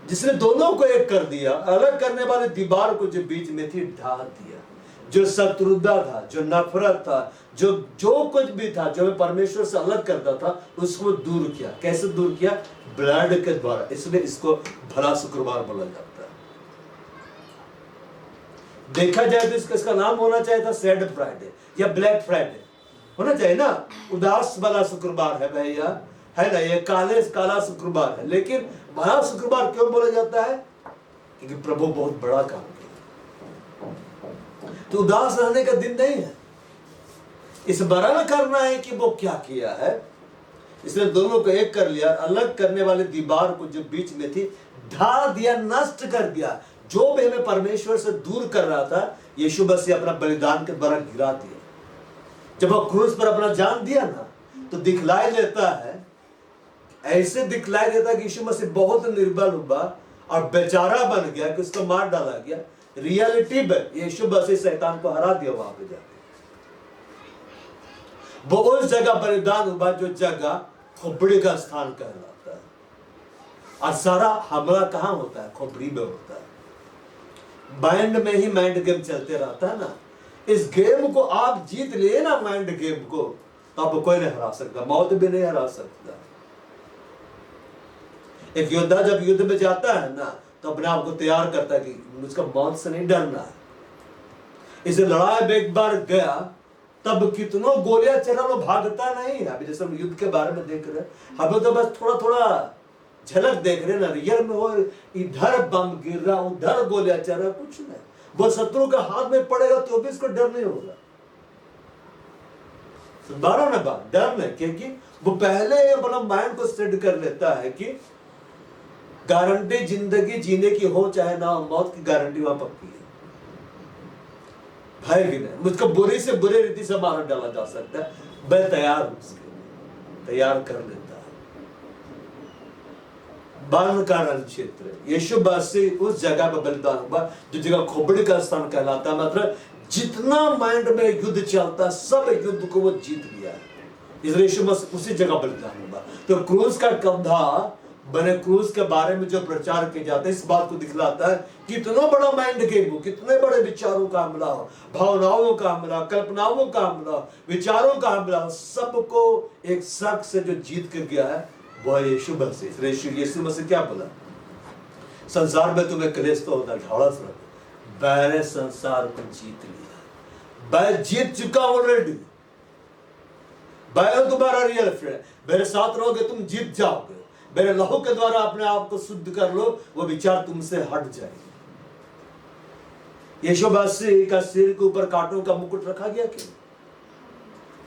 जिसने दोनों को एक कर दिया, अलग करने वाले दीवार को जो बीच में थी ढा दिया। जो शत्रुता था, जो नफरत था, जो कुछ भी था जो परमेश्वर से अलग करता था, उसको दूर किया। कैसे दूर किया? ब्लड के द्वारा। इसलिए इसको भला शुक्रवार बोला जाता है। देखा जाए तो इसका नाम होना चाहिए था सैड फ्राइडे या ब्लैक फ्राइडे होना चाहिए ना। उदास वाला शुक्रवार है भैया, है ना, ये काला शुक्रवार है। लेकिन भला शुक्रवार क्यों बोला जाता है? क्योंकि प्रभु बहुत बड़ा काम किया। तो उदास रहने का दिन नहीं है, इस बरन करना है कि वो क्या किया है। इसने दोनों को एक कर लिया, अलग करने वाले दीवार को जो बीच में थी ढा दिया, नष्ट कर दिया। जो भी हमें परमेश्वर से दूर कर रहा था, यीशु मसीह अपना बलिदान के द्वारा गिरा दिया। जब वो क्रूस पर अपना जान दिया ना, तो दिखलाई देता है, ऐसे दिखलाई देता है कि यीशु मसीह बहुत निर्बल हुआ और बेचारा बन गया कि उसको मार डाला गया। रियलिटी में यीशु मसीह शैतान को हरा दिया वहां पे जाके। वो उस जगह बलिदान हुआ जो जगह खोपड़ी का स्थान कहलाता है। और सारा हमला कहाँ होता है? खोपड़ी में होता है, माइंड में ही माइंड गेम चलते रहता है ना। इस गेम को आप जीत लिए ना, माइंड गेम को, तो आपको कोई नहीं हरा सकता, मौत भी नहीं हरा सकता। एक योद्धा जब युद्ध में जाता है ना, तो अपने आप को तैयार करता है कि मुझको मौत से नहीं डरना है। इसे लड़ाई में एक बार गया, तब कितनों गोलियां चला, वो भागता नहीं है। अभी जैसे हम युद्ध के बारे में देख रहे हैं, हमें तो बस थोड़ा थोड़ा झलक देख रहे ना, रियल में वो इधर बम गिर रहा, उधर गोलियां चल रहा, कुछ नहीं। वो शत्रु के हाथ में पड़ेगा तो भी इसको डर नहीं होगा। बारह ना बात डर नहीं, क्योंकि वो पहले अपना माइंड को सेट कर लेता है कि गारंटी जिंदगी जीने की हो चाहे ना, मौत की गारंटी वहां पक्की है। भय कि नहीं, मुझको बुरी से बुरी रीति से मार डाला जा सकता है, मैं तैयार हूं, तैयार कर लेता है। बारन का रण क्षेत्र, यीशु मसीह उस जगह पर बलिदान हुआ जो जगह खोपड़ी का स्थान कहलाता है। मतलब जितना माइंड में युद्ध चलता, सब युद्ध को वो जीत लिया है, इसलिए यीशु मसीह उसी जगह बलिदान हुआ। तो क्रूस का कंधा बने, क्रूस के बारे में जो प्रचार किए जाते हैं, इस बात को दिखलाता है कितना बड़ा माइंड गेम हो, कितने बड़े विचारों का हमला हो, भावनाओं का हमला, कल्पनाओं का हमला, विचारों का हमला, सबको एक शख्स से जो जीत कर गया है वो है यीशु मसीह। यीशु मसीह क्या बोला? संसार में तुम्हें क्लेश तो होता, ढाढ़स रखो, मैंने संसार को जीत लिया, मैं जीत चुका ऑलरेडी, मैं तुम्हारा रियल फ्रेंड, मेरे साथ रहोगे तुम जीत जाओगे, मेरे लहू के द्वारा अपने आप को शुद्ध कर लो, वो विचार तुमसे हट जाएंगे। यीशु मसीह का सिर के ऊपर कांटों का मुकुट रखा गया क्यों?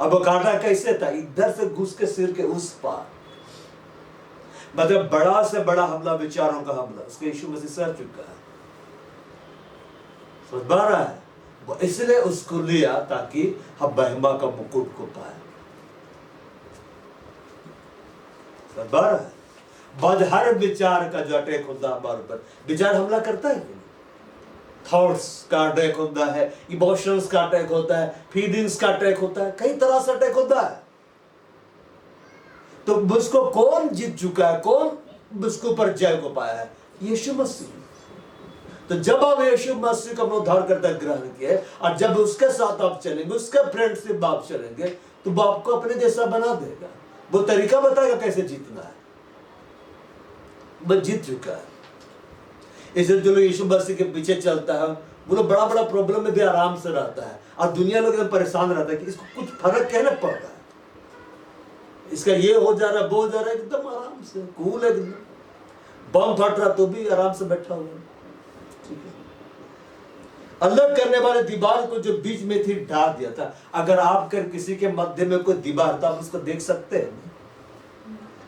अब वो कांटा कैसे था? इधर से घुस के सिर के उस पार, मतलब बड़ा से बड़ा हमला, विचारों का हमला, उसको यीशु मसीह सह चुका है। समझ पा रहा है? वो इसलिए उसको लिया ताकि हम महिमा का मुकुट को पाए। समझ पा रहा है? बाद हर विचार का जो अटैक होता है हमारे ऊपर, विचार हमला करता है, थॉट्स का अटैक होता है, इमोशंस का अटैक होता है, फीलिंग्स का अटैक होता है, कई तरह से अटैक होता है। तो उसको कौन जीत चुका है? कौन उसके ऊपर जय को पाया है? यीशु मसीह। तो जब आप यीशु मसीह का उद्धार करता ग्रहण किए, और जब उसके साथ आप चलेंगे, उसके फ्रेंडशिप आप चलेंगे, तो वो आपको अपने जैसा बना देगा, वो तरीका बताएगा कैसे जीतना है। वो जीत चुका है। इसलिए जो लोग यीशु मसीह के पीछे चलता है, वो लोग बड़ा बड़ा प्रॉब्लम में भी आराम से रहता है, और दुनिया लोग एकदम परेशान रहता है कि इसको कुछ फर्क कहना पड़ रहा है, इसका ये हो जा रहा है, वो हो जा रहा है, एकदम आराम से कूल है, एकदम बम फट रहा तो भी आराम से बैठा हुआ है। ठीक है, अलग करने वाले दीवार को जो बीच में थी ढाल दिया था। अगर आप कर किसी के मध्य में कोई दीवार था, आप उसको देख सकते हैं,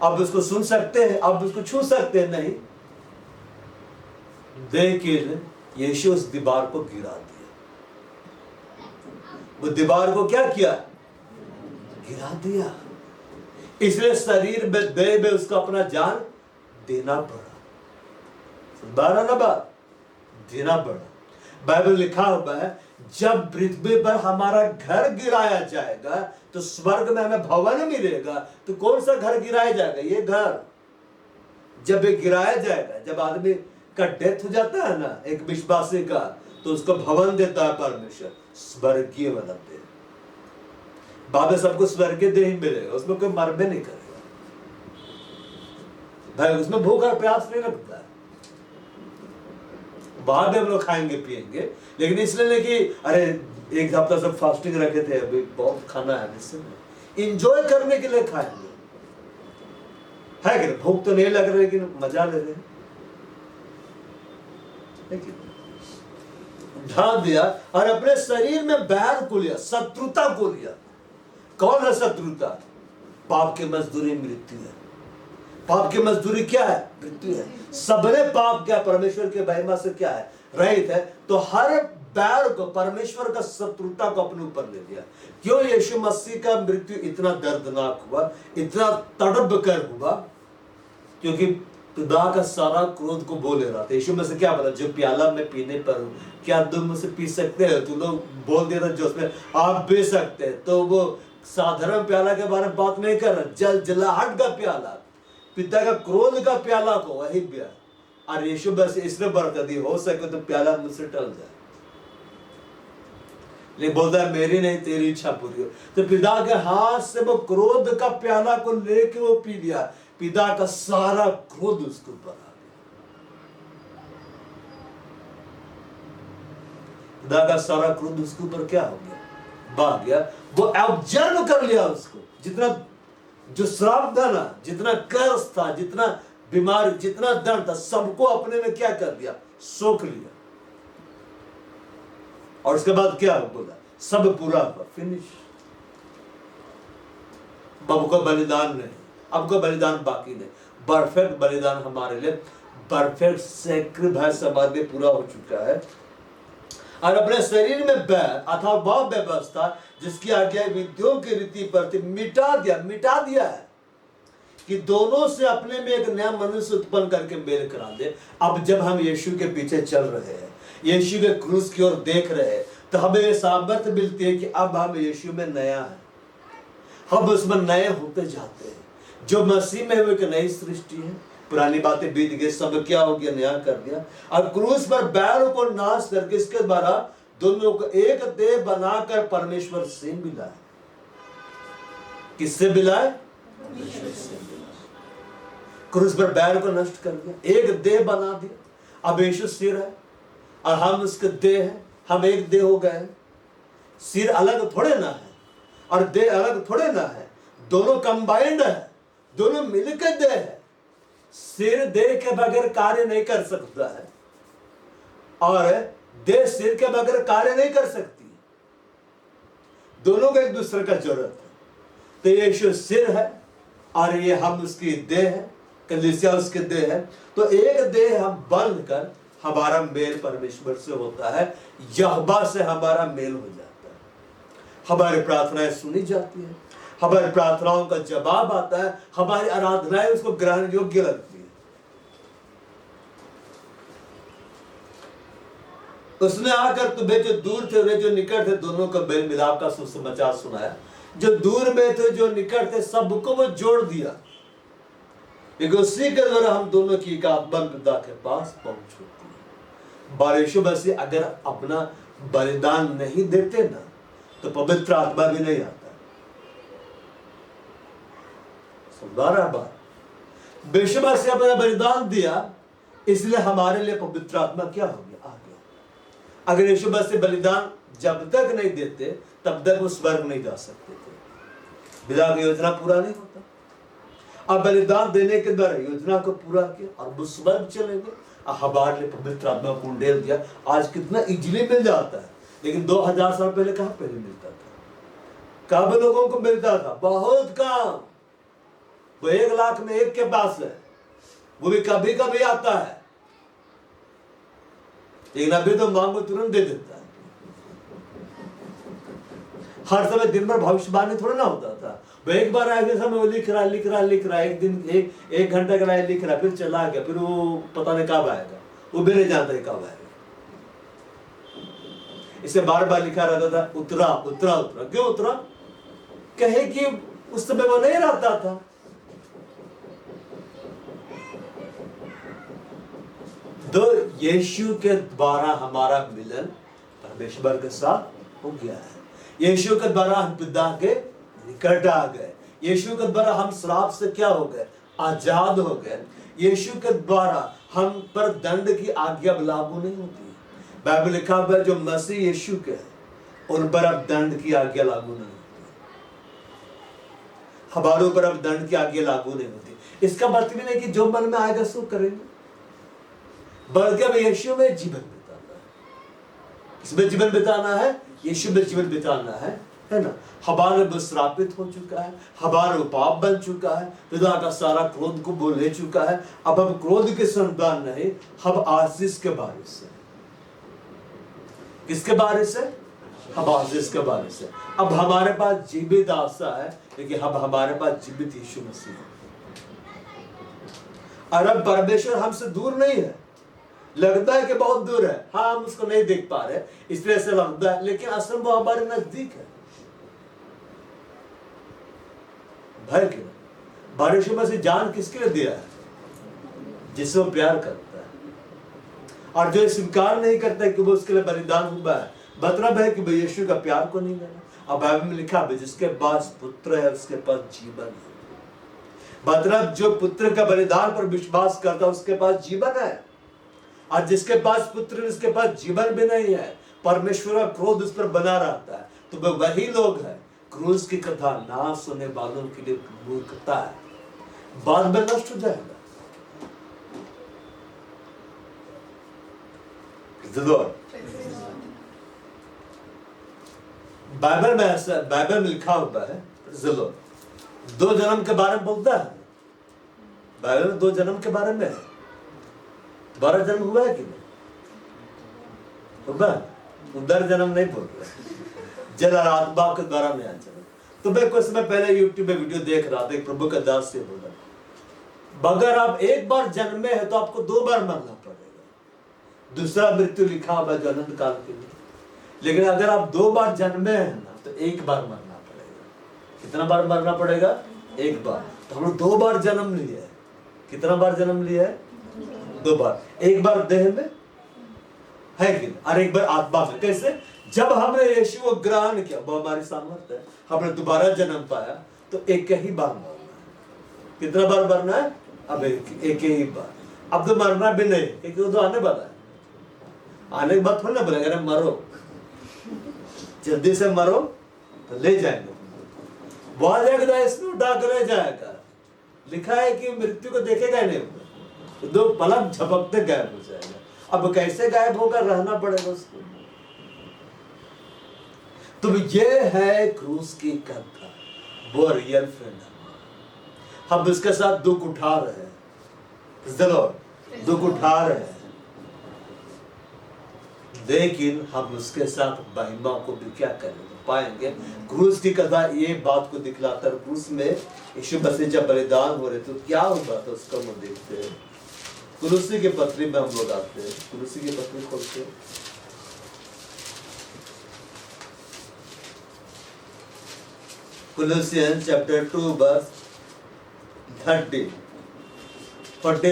आप उसको सुन सकते हैं, आप उसको छू सकते हैं? नहीं। देखिए, यीशु उस दीवार को गिरा दिया। वो दीवार को क्या किया? गिरा दिया। इसलिए शरीर में देह में उसको अपना जान देना पड़ा। बारह ना बात देना पड़ा। बाइबल लिखा हुआ है, जब पृथ्वी पर हमारा घर गिराया जाएगा तो स्वर्ग में हमें भवन मिलेगा। तो कौन सा घर गिराया जाएगा? ये घर जब ये गिराया जाएगा, जब आदमी का डेथ हो जाता है ना, एक विश्वासी का, तो उसको भवन देता है परमेश्वर, स्वर्गीय वाला देह। बाद में सबको स्वर्गीय देह ही मिलेगा, उसमें कोई मरबे नहीं करेगा भाई, उसमें भूख और प्यास नहीं लगता है। बाद में हम लोग खाएंगे पिएंगे, लेकिन इसलिए नहीं कि अरे एक हफ्ता सब फास्टिंग रखे थे, अभी बहुत खाना है, इंजॉय करने के लिए खाएंगे, है कि भूख तो नहीं लग रही, लेकिन मजा ले रहे हैं। ढाल दिया और अपने शरीर में बैर को लिया, शत्रुता को लिया। कौन है शत्रुता? पाप की मजदूरी मृत्यु है। पाप की मजदूरी क्या है? मृत्यु है। सबने पाप किया, परमेश्वर के महिमा से क्या है? रहित है। तो हर बैर को, परमेश्वर का शत्रुता को अपने ऊपर ले लिया। क्यों? यीशु मसीह का मृत्यु इतना दर्दनाक हुआ, इतना तड़प कर हुआ, क्योंकि खुदा का सारा क्रोध को बोले रहा था। यीशु मसीह क्या बोला? जो प्याला मैं पीने पर हूं, क्या तुम मुझसे पी सकते हो? तुम लोग बोल दिया था जो उसमें आप पी सकते हैं, तो वो साधारण प्याला के बारे में बात नहीं कर रहा, जल जलाहट का प्याला, पिता का क्रोध का प्याला को वही पिया, और यीशु बस इसलिए बरकत दी, हो सके तो प्याला मुझसे टल जाए, लेकिन बोलता है मेरी नहीं तेरी इच्छा पूरी हो। तो पिता के हाथ से वो क्रोध का प्याला को लेके वो पी लिया, पिता का सारा क्रोध उसके ऊपर आ गया, पिता का सारा क्रोध उसके ऊपर क्या हो गया, भाग गया। वो ऑब्जर्व कर लिया उसको, जितना जो श्राप था ना, जितना कर्ज था, जितना बीमारी, जितना दर्द था, सबको अपने में क्या कर दिया, सोख लिया। और उसके बाद क्या बोला, सब पूरा हुआ, फिनिश। अब कोई बलिदान नहीं, अब कोई बलिदान बाकी नहीं, परफेक्ट बलिदान हमारे लिए, परफेक्ट सैक्रिफाइस हमारे लिए पूरा हो चुका है। और अपने शरीर में बैर अथवा वह व्यवस्था जिसकी आज्ञा विधियों की रीति पर थी, मिटा दिया है, कि दोनों से अपने में एक नया मनुष्य उत्पन्न करके मेल करा दे। अब जब हम यीशु के पीछे चल रहे हैं, यीशु के क्रूस की ओर देख रहे हैं, तो हमें ये सामर्थ्य मिलती है कि अब हम यीशु में नया है, हम उसमें नए होते जाते हैं। जो मसीह में वो एक नई सृष्टि है, पुरानी बातें बीत गई, सब क्या हो गया, नया कर दिया। और क्रूस पर बैरों को नाश करके इसके द्वारा दोनों को एक देह बनाकर परमेश्वर से मिलाए। किससे मिलाए? परमेश्वर से मिलाए। क्रूस पर बैर को नष्ट कर दिया, एक देह बना दिया। अब यीशु सिर है और हम उसके देह हैं, हम एक देह हो गए। सिर अलग थोड़े ना है और देह अलग थोड़े ना है, दोनों कंबाइंड है, दोनों मिलकर देह है। सिर देह के बगैर कार्य नहीं कर सकता है और देह सिर के बगैर कार्य नहीं कर सकती, दोनों को एक दूसरे का जरूरत है। तो यीशु सिर है और ये हम उसकी देह है, कलीसिया उसके देह है। तो एक देह हम बनकर हमारा मेल परमेश्वर से होता है, यहोवा से हमारा मेल हो जाता है, हमारी प्रार्थनाएं सुनी जाती है, हमारी प्रार्थनाओं का जवाब आता है, हमारी आराधनाएं उसको ग्रहण योग्य लगती है। उसने आकर तुम्हें जो दूर थे वे जो निकट थे दोनों का मेल मिलाप का सुसमाचार सुनाया। जो दूर में थे जो निकट थे सबको वो जोड़ दिया, क्योंकि उसी के द्वारा हम दोनों की एक आत्मा पिता के पास पहुंच होती है। यीशु मसीह अगर अपना बलिदान नहीं देते ना तो पवित्र आत्मा भी नहीं आता। बात यीशु मसीह अपना बलिदान दिया, इसलिए हमारे लिए पवित्र आत्मा क्या हो गया, आ गया। अगर यीशु मसीह बलिदान जब तक नहीं देते तब तक वो स्वर्ग नहीं जा सकते थे, पिता की योजना पूरा नहीं होता। अब बलिदान देने के द्वारा योजना को पूरा किया और वो स्वर्ग चले गए। हमारे लिए पवित्र आत्मा को उंडेल दिया। आज कितना इजीली मिल जाता है, लेकिन 2000 साल पहले कहां पहले मिलता था, कब लोगों को मिलता था, बहुत कम। वो 1 लाख में एक के पास है, वो भी कभी कभी आता है, लेकिन अभी तो मांगो तुरंत दे देता है। हर समय दिन भर भविष्यवाणी थोड़ा ना होता था। वो एक बार आए समय वो लिख रहा एक दिन एक घंटा का लिख रहा, फिर चला गया, फिर वो पता नहीं कब आएगा, वो भी नहीं जानता है कब आएगा। इसे बार बार लिखा रहता था, उतरा उतरा उतरा। क्यों उतरा? कहे कि उस समय वो नहीं रहता था। तो यीशु के द्वारा हमारा मिलन परमेश्वर के साथ हो गया है। यीशु के द्वारा हम पिता के निकट आ गए। यीशु के द्वारा हम श्राप से क्या हो गए, आजाद हो गए। यीशु के द्वारा हम पर दंड की आज्ञा लागू नहीं होती। बाइबल लिखा हुआ है जो मसीह यीशु के हैं उन पर अब दंड की आज्ञा लागू नहीं होती, हमारे ऊपर अब दंड की आज्ञा लागू नहीं होती। इसका मतलब नहीं कि जो मन में आएगा सो करेंगे, बल्कि अब यीशु में जीवन बिताना है। इसमें जीवन बिताना है, यीशु में जीवन बिताना है ना। हमारे वो श्रापित हो चुका है, हमारा वो पाप बन चुका है, पिता का सारा क्रोध को वो ले चुका है। अब हम क्रोध के संतान नहीं, हम आशीष के बारिश से। किसके बारिश से? हम आशीष के बारिश से। अब हमारे पास जीवित आशा है, क्योंकि अब हमारे पास जीवित यीशु मसीह है। और अब परमेश्वर हमसे दूर नहीं है। लगता है कि बहुत दूर है, हाँ हम उसको नहीं देख पा रहे इसलिए ऐसा लगता है, लेकिन असल में वो हमारे नजदीक है। भय क्यों? और यीशु मसीह जान किसके लिए दिया है? जिससे वो प्यार करता है, और जो स्वीकार नहीं करता है कि वो उसके लिए बलिदान हुआ है, मतलब है कि यीशु का प्यार को नहीं लेना। अब बाइबल में लिखा है जिसके पास पुत्र है उसके पास जीवन है। मतलब जो पुत्र का बलिदान पर विश्वास करता है उसके पास जीवन है, और जिसके पास पुत्र उसके पास जीवन भी नहीं है, परमेश्वर का क्रोध उस पर बना रहता है। तो वे वही लोग हैं, क्रूस की कथा ना सुनने वालों के लिए मूर्खता है, बाद में नष्ट हो जाएगा। बाइबल में ऐसा, बाइबल में लिखा हुआ है, दो जन्म के बारे में बोलता है बाइबल में, दो जन्म के बारे में। दोबारा जन्म हुआ है कि नहीं? हुआ? उधर जन्म नहीं बोल रहे, जल और आत्मा के द्वारा नया जन्म। तो मैं कुछ समय पहले यूट्यूब में वीडियो देख रहा था, एक प्रभु का दास से बोला, अगर आप एक बार जन्मे हैं तो आपको 2 बार मरना पड़ेगा। दूसरा मृत्यु लिखा हुआ है अनंत काल के लिए, लेकिन अगर आप 2 बार जन्मे हैं ना तो 1 बार मरना पड़ेगा। कितना बार मरना पड़ेगा? 1 बार। तो हम लोग 2 बार जन्म लिए। कितना बार जन्म लिया है? 2 बार। 1 बार देह में है कि, और 1 बार आत्मा में। कैसे? जब हमने यीशु को ग्रहण किया, वो हमारी सामर्थ्य है, हमने दोबारा जन्म पाया, तो एक ही बार मरना है। कितना बार मरना है? अब एक ही बार। अब तो मरना भी नहीं, एक तो आने वाला है, आने के बाद थोड़ा ना बोलेगा अरे मरो, जल्दी से मरो तो ले जाएंगे, वहां जाएगा इसमें उठा कर ले जाएगा। लिखा है कि मृत्यु को देखेगा नहीं, तो 2 पलक झपकते गायब हो जाएगा। अब कैसे गायब होगा? रहना पड़ेगा उसको। तो ये है क्रूस की कथा, वो रियल फ्रेंड है। हम उसके साथ दुख उठा रहे हैं, जरूर दुख उठा रहे हैं, लेकिन हम उसके साथ महिमा को भी क्या करेंगे पाएंगे। क्रूस की कथा ये बात को दिखलाता है। क्रूस में यीशु मसीह जब बलिदान हो रहे तो क्या हुआ था उसका हम देखते हैं। कुलुसी की पत्री में हम लोग आते हैं, कुलुसी की पत्री खोलते हैं। Colossians chapter 2 verse 14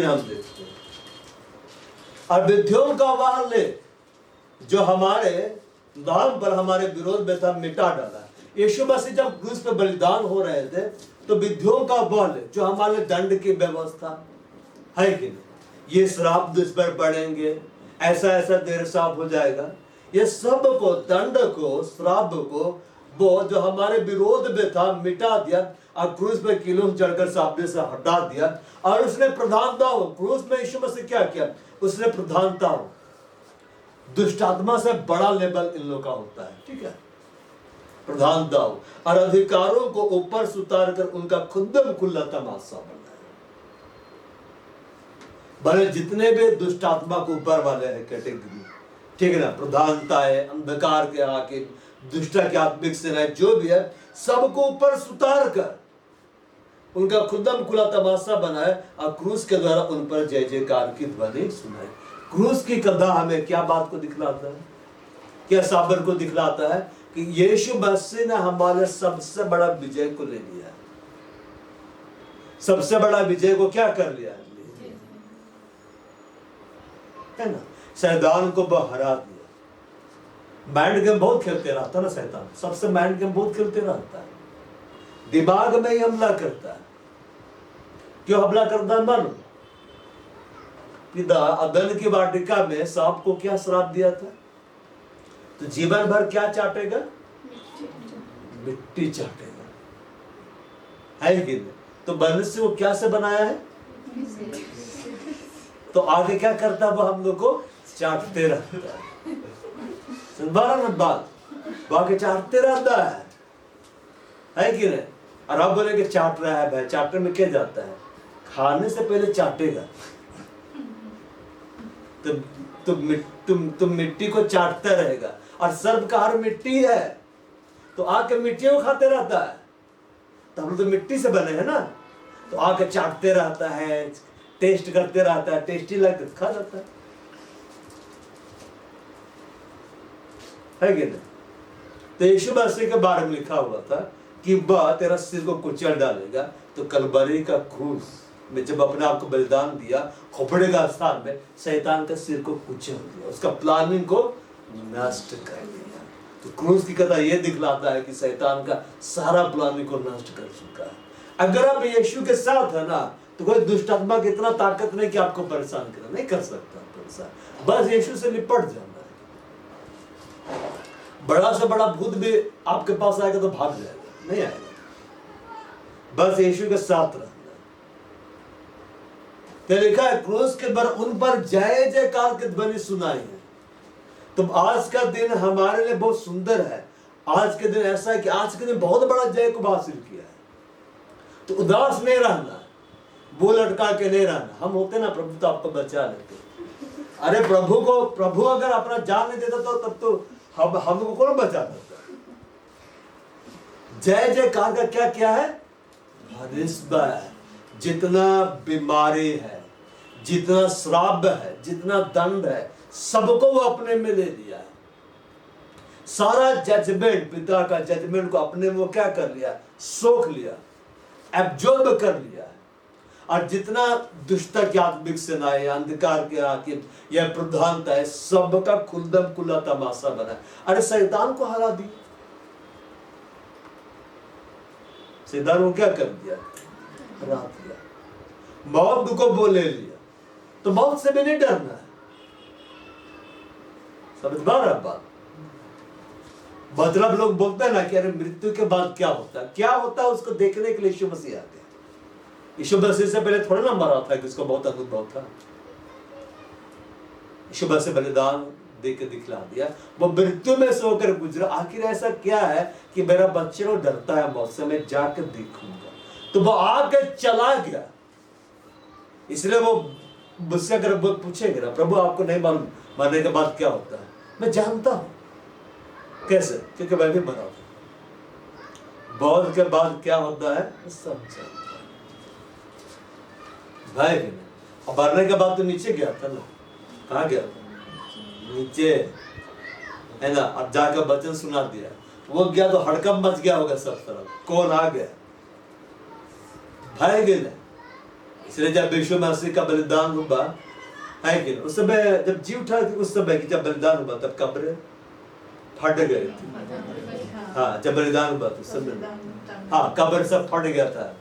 हम देखते हैं। और विधियों का वह ले जो हमारे नाम पर हमारे विरोध में था मिटा डाला। यीशु मसीह जब क्रूस पे बलिदान हो रहे थे तो विधियों का वह ले जो हमारे दंड की व्यवस्था है कि नहीं, ये श्राप इस पर पड़ेंगे, ऐसा ऐसा देर श्राप हो जाएगा, ये सब को, दंड को, श्राप को, वो जो हमारे विरोध में था मिटा दिया, और क्रूस पे किलो चढ़कर सामने से हटा दिया। और उसने प्रधानता हो, क्रूस में यीशु मसीह क्या किया? उसने प्रधानता हो। दुष्ट आत्मा से बड़ा लेवल इन लोगों का होता है, ठीक है, प्रधानता हो, और अधिकारों को ऊपर से उतार कर उनका खुदम खुला तमाशा बनाया। भले जितने भी दुष्ट आत्मा को ऊपर वाले हैं कैटेगरी, ठीक है ना, प्रधानता है, अंधकार के हाकिम, दुष्टा के आत्मिक सेना, जो भी है, सबको ऊपर सुतार कर उनका खुदम खुला तमाशा बनाए, और क्रूस के द्वारा उन पर जय जयकार की ध्वनि सुनाए। क्रूस की कथा हमें क्या बात को दिखलाता है? क्या साबर को दिखलाता है? कि यीशु मसीह ने हमारे सबसे बड़ा विजय को ले लिया। सबसे बड़ा विजय को क्या कर लिया है ना? शैतान को वह हरा दिया। माइंड गेम बहुत खेलते रहता है ना शैतान, सबसे माइंड गेम बहुत खेलते रहता है, दिमाग में ही हमला करता है। क्यों हमला करता है? मालूम? अदन की वाटिका में सांप को क्या श्राप दिया था? तो जीवन भर क्या चाटेगा? मिट्टी चाटेगा, है कि नहीं? तो मनुष्य को क्या से बनाया है? तो आगे क्या करता है? वो हम लोग को चाटते रहता है। सुन बात, बाकी चाटते रहता है कि नहीं? और आप बोले कि चाट रहा है भाई, चाटने में क्या जाता है? खाने से पहले चाटेगा। तुम मिट्टी को चाटता रहेगा, और सर्व का हर मिट्टी है, तो आके मिट्टी को खाते रहता है। तो हम लोग तो मिट्टी से बने हैं ना, तो आके चाटते रहता है, टेस्ट करते रहता है, टेस्टी लगता है, खा जाता है कि नहीं? तो यीशु मसीह के बारे में लिखा हुआ था कि वह तेरा सिर को कुचल डालेगा, तो कलवरी का क्रूस में जब अपने आप को बलिदान दिया, खोपड़े का स्थान में शैतान का सिर को कुचल दिया, उसका प्लानिंग को नष्ट कर दिया। तो क्रूस की कथा यह दिखलाता है कि शैतान का सारा प्लानिंग को नष्ट कर चुका है। अगर आप यीशु के साथ है ना, तो कोई दुष्ट आत्मा की इतना ताकत नहीं कि आपको परेशान करे, नहीं कर सकता परेशान। बस यीशु से निपट जाना है। बड़ा से बड़ा भूत भी आपके पास आएगा तो भाग जाएगा, नहीं आएगा। बस यीशु के साथ रहना। तो लिखा है क्रूस के पर उन पर जय जयकार की ध्वनि सुनाई है। तो आज का दिन हमारे लिए बहुत सुंदर है। आज के दिन ऐसा है कि आज के दिन बहुत बड़ा जय को हासिल किया है। तो उदास नहीं रहना, वो लटका के नहीं रहना। हम होते ना, प्रभु तो आपको बचा लेते। अरे प्रभु अगर अपना जान नहीं देता तो तब तो हमको कौन बचा देता। जय जयकार का क्या क्या है? हरिस्बा है। जितना बीमारी है, जितना श्राप है, जितना दंड है, सबको वो अपने में ले लिया है। सारा जजमेंट, पिता का जजमेंट को अपने में वो क्या कर लिया? सोख लिया, एब्जॉर्ब कर लिया। और जितना दुष्टता की आत्मिक सेनाएं, अंधकार के हाकिम, यह प्रधानता है, सबका खुल्दम खुला तमाशा बना। अरे शैतान को हरा दिया। शैतान को क्या कर दिया? हरा दिया। मौत को बोले लिया। तो मौत से भी नहीं डरना है। समझ पा रहा बात? मतलब लोग बोलते हैं ना कि अरे मृत्यु के बाद क्या होता है, क्या होता है, उसको देखने के लिए यीशु मसीह आते हैं। यीशु मसीह से पहले थोड़ा ना मरा था कि उसको बहुत अनुभव था। यीशु मसीह बलिदान दे के दिखला दिया, वो मृत्यु में से होकर गुजरा। आखिर ऐसा क्या है कि मेरा बच्चे को डरता है मौत से, मैं जाकर देखूंगा। तो वो आकर चला गया। इसलिए वो मुझसे अगर वो पूछेंगे ना, प्रभु आपको नहीं मालूम मरने के बाद क्या होता है? मैं जानता हूं। कैसे? क्योंकि मैं भी मरा था। मौत के बाद क्या होता है सब जानता भाई। अब मरने के बाद तो नीचे गया था ना। कहाँ गया था? नीचे, है ना। अब जाकर वचन सुना दिया। वो गया तो हड़कंप मच गया होगा सब तरफ। कौन आ गया? भाई गिले। इसलिए जब यीशु मसीह का बलिदान हुआ है कि उस समय जब जी उठा, उस समय जब बलिदान हुआ तब कब्र फट गए थे। हाँ, जब बलिदान हुआ तो सब, हाँ, कब्र सब फट गया था।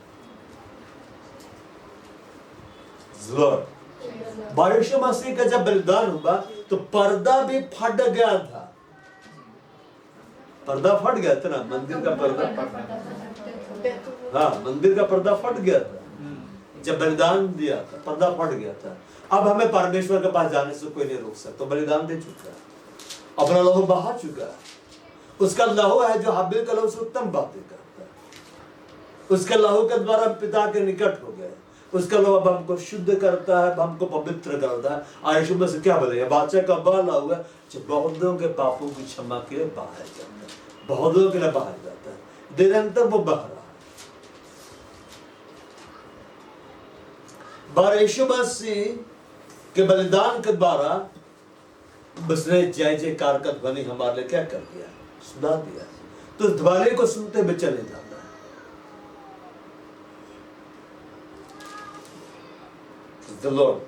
यीशु मसीह का जब बलिदान हुआ तो पर्दा भी फट गया था। पर्दा फट गया था ना, मंदिर का पर्दा। हाँ, मंदिर का पर्दा फट गया था जब बलिदान दिया था, पर्दा फट गया था। अब हमें परमेश्वर के पास जाने से कोई नहीं रोक सकता। तो बलिदान दे चुका है, अपना लहू बहा चुका है। उसका लहू है जो हाबिल का लहू से उत्तम बातें करता है। उसके लहू के द्वारा पिता के निकट हो गए। उसका लहू अब हमको शुद्ध करता है, अब हमको पवित्र करता है। और यीशु मसीह क्या बोले? बादशाह का बाला हुआ जो बहुतों के पापों की क्षमा के लिए बहाया जाता है, बहुतों के लिए बहाया जाता है। निरंतर वो बह रहा है। यीशु मसीह के बलिदान के द्वारा उसने जय जयकार का ध्वनि हमारे लिए क्या कर दिया? सुना दिया। तो ध्वनि को सुनते हुए चले जाता है। The Lord.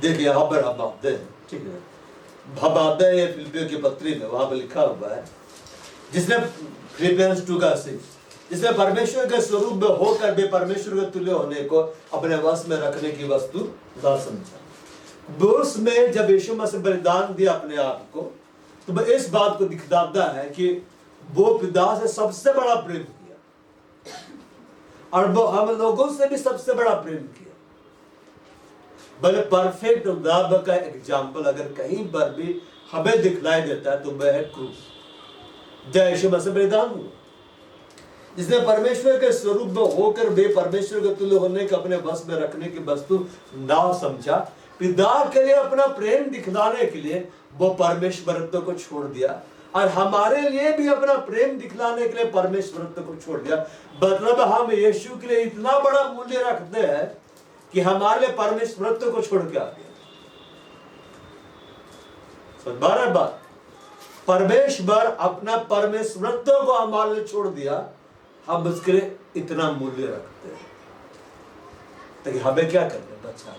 देखिए यहां पर हम आते हैं, ठीक है। भबादे या फिलिपियों की पत्री में वहां पर लिखा हुआ है, जिसने फिलिपियंस 2 का 6, जिसने परमेश्वर के स्वरूप में होकर भी परमेश्वर के तुल्य होने को अपने वश में रखने की वस्तु ना समझा। बोस में जब यीशु मसीह बलिदान दिया अपने आप को, तो वह इस बात को दिखलाता है कि वो पिता से सबसे बड़ा प्रेम किया और वो हम लोगों से भी सबसे बड़ा प्रेम किया। भले परफेक्ट लव का एग्जाम्पल अगर कहीं पर भी हमें दिखलाई देता है तो वह है क्रूस, जय यीशु मसीह बलिदान हुआ, जिसने परमेश्वर के स्वरूप में होकर भी परमेश्वर के तुल्य होने को अपने वश में रखने की वस्तु ना समझा। पिता के लिए अपना प्रेम दिखलाने के लिए वो परमेश्वरत्व को छोड़ दिया और हमारे लिए भी अपना प्रेम दिखलाने के लिए परमेश्वरत्व को छोड़ दिया। मतलब हम यीशु के लिए इतना बड़ा मूल्य रखते हैं कि हमारे लिए परमेश्वरत्व को छोड़ के आ गया। 12 बार परमेश्वर अपना परमेश्वरत्व को हमारे लिए छोड़ दिया, हम उसके लिए इतना मूल्य रखते हैं ताकि हमें क्या करना बचा।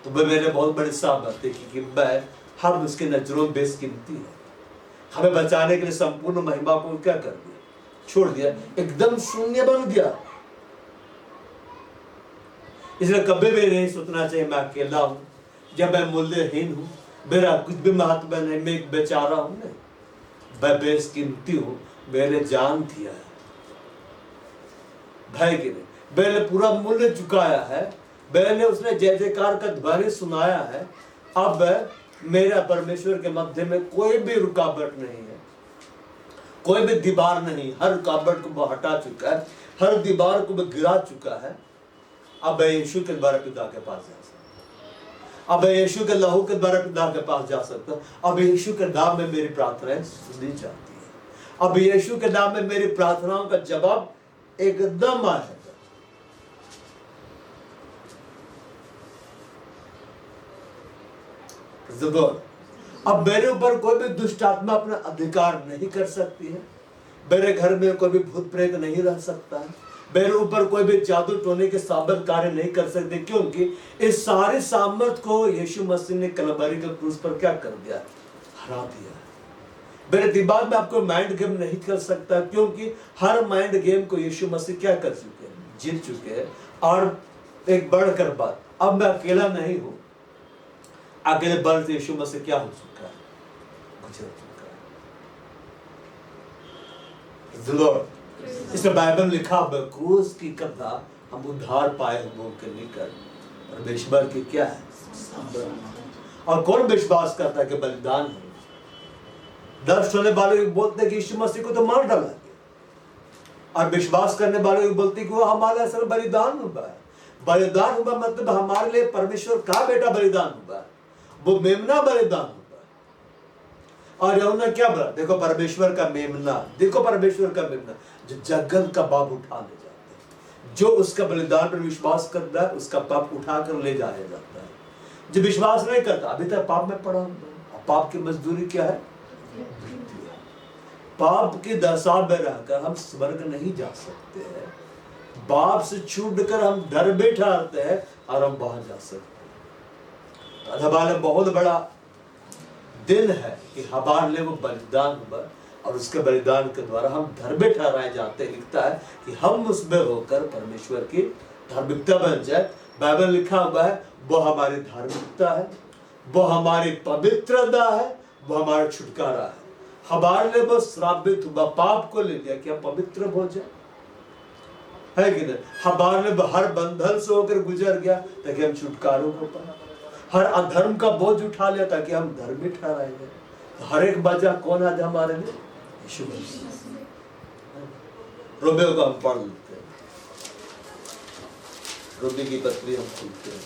तो वह मेरे बहुत बड़ी सामर्थ है कि मैं हम उसके नजरों में बेशकीमती है। हमें बचाने के लिए संपूर्ण महिमा को क्या कर दिया, छोड़ दिया, एकदम शून्य बन गया। इसलिए कभी भी नहीं सोचना चाहिए मैं अकेला हूं, जब मैं मूल्यहीन हूं, मेरा कुछ भी महत्व नहीं, मैं एक बेचारा हूं। नहीं, मैं बेशकीमती हूं, मैंने जान दिया है भाई कि नहीं, मैंने पूरा मूल्य चुकाया है, मैंने उसने जय जयकार का ध्वनि सुनाया है। अब मेरा परमेश्वर के मध्य में कोई भी रुकावट नहीं है, कोई भी दीवार नहीं, हर रुकावट को वो हटा चुका है, हर दीवार को वो गिरा चुका है। अब मैं यीशु के द्वारा पिता के पास जा सकता, अब मैं यीशु के लहू के द्वारा पिता के पास जा सकता, अब यीशु के नाम में मेरी प्रार्थनाएं सुनी जाती है, अब यीशु के नाम में मेरी प्रार्थनाओं का जवाब एकदम आएगा। अब मेरे ऊपर कोई भी दुष्ट आत्मा अपना अधिकार नहीं कर सकती है, मेरे घर में कोई भी भूत प्रेत नहीं रह सकता है, मेरे ऊपर कोई भी जादू टोने के साबित कार्य नहीं कर सकते, क्योंकि इस सारे सामर्थ को यीशु मसीह ने कलवरी के क्रूस पर क्या कर दिया, हरा दिया। मेरे दिमाग में आपको माइंड गेम नहीं कर सकता, क्योंकि हर माइंड गेम को यीशु मसीह क्या कर चुके हैं, जीत चुके हैं। और एक बढ़कर बात, अब मैं अकेला नहीं हूं, अकेले बल से यीशु मसीह क्या हो चुका है, गुजर चुका है। इसमें बाइबल में लिखा हुआ क्रूस की कथा हम उद्धार पाए हुए के निकट परमेश्वर की क्या है। और कौन विश्वास करता है कि बलिदान है, दर्श होने वाले बोलते हैं कि यीशु मसीह को तो मार डाला गया, और विश्वास करने वाले बोलते हैं कि वो हमारा असल बलिदान हुआ है। बलिदान हुआ मतलब हमारे लिए परमेश्वर का बेटा बलिदान हुआ, वो मेमना बलिदान हुआ। और यहोना क्या बोला, देखो परमेश्वर का मेमना, देखो परमेश्वर का मेमना जो जगत का पाप उठा ले जाता है। जो उसका बलिदान पर विश्वास करता है उसका पाप उठा कर ले जाया जाता है। जो विश्वास नहीं करता अभी तक पाप में पड़ा, पाप की मजदूरी क्या है, पाप की दशा में रहकर हम स्वर्ग नहीं जा सकते हैं। पाप से छूटकर हम डर बैठाते हैं और हम वहां जा सकते हैं। हमारे बहुत बड़ा दिन है कि हमारे लिए वो बलिदान हुआ, और उसके बलिदान के द्वारा हम धर्मी ठहराए जाते हैं। लिखता है कि हम उसमें होकर परमेश्वर की धार्मिकता बन जाए। बाइबल लिखा हुआ है वो हमारी धार्मिकता है, वो हमारी पवित्रता है, वो हमारा छुटकारा है। हमारे लिए वो श्रापित हुआ, पाप को ले लिया कि हम पवित्र हो जाए, है कि नहीं। हमारे लिए हर बंधन से होकर गुजर गया ताकि हम छुटकारों को पाए, हर अधर्म का बोझ उठा लिया ताकि हम धर्मी ठहराए गए। हर एक वजह कौन आज हमारे लिए, यीशु मसीह। रोमियो को हम पढ़ लेते हैं, रोमी की पत्री हम खोलते हैं।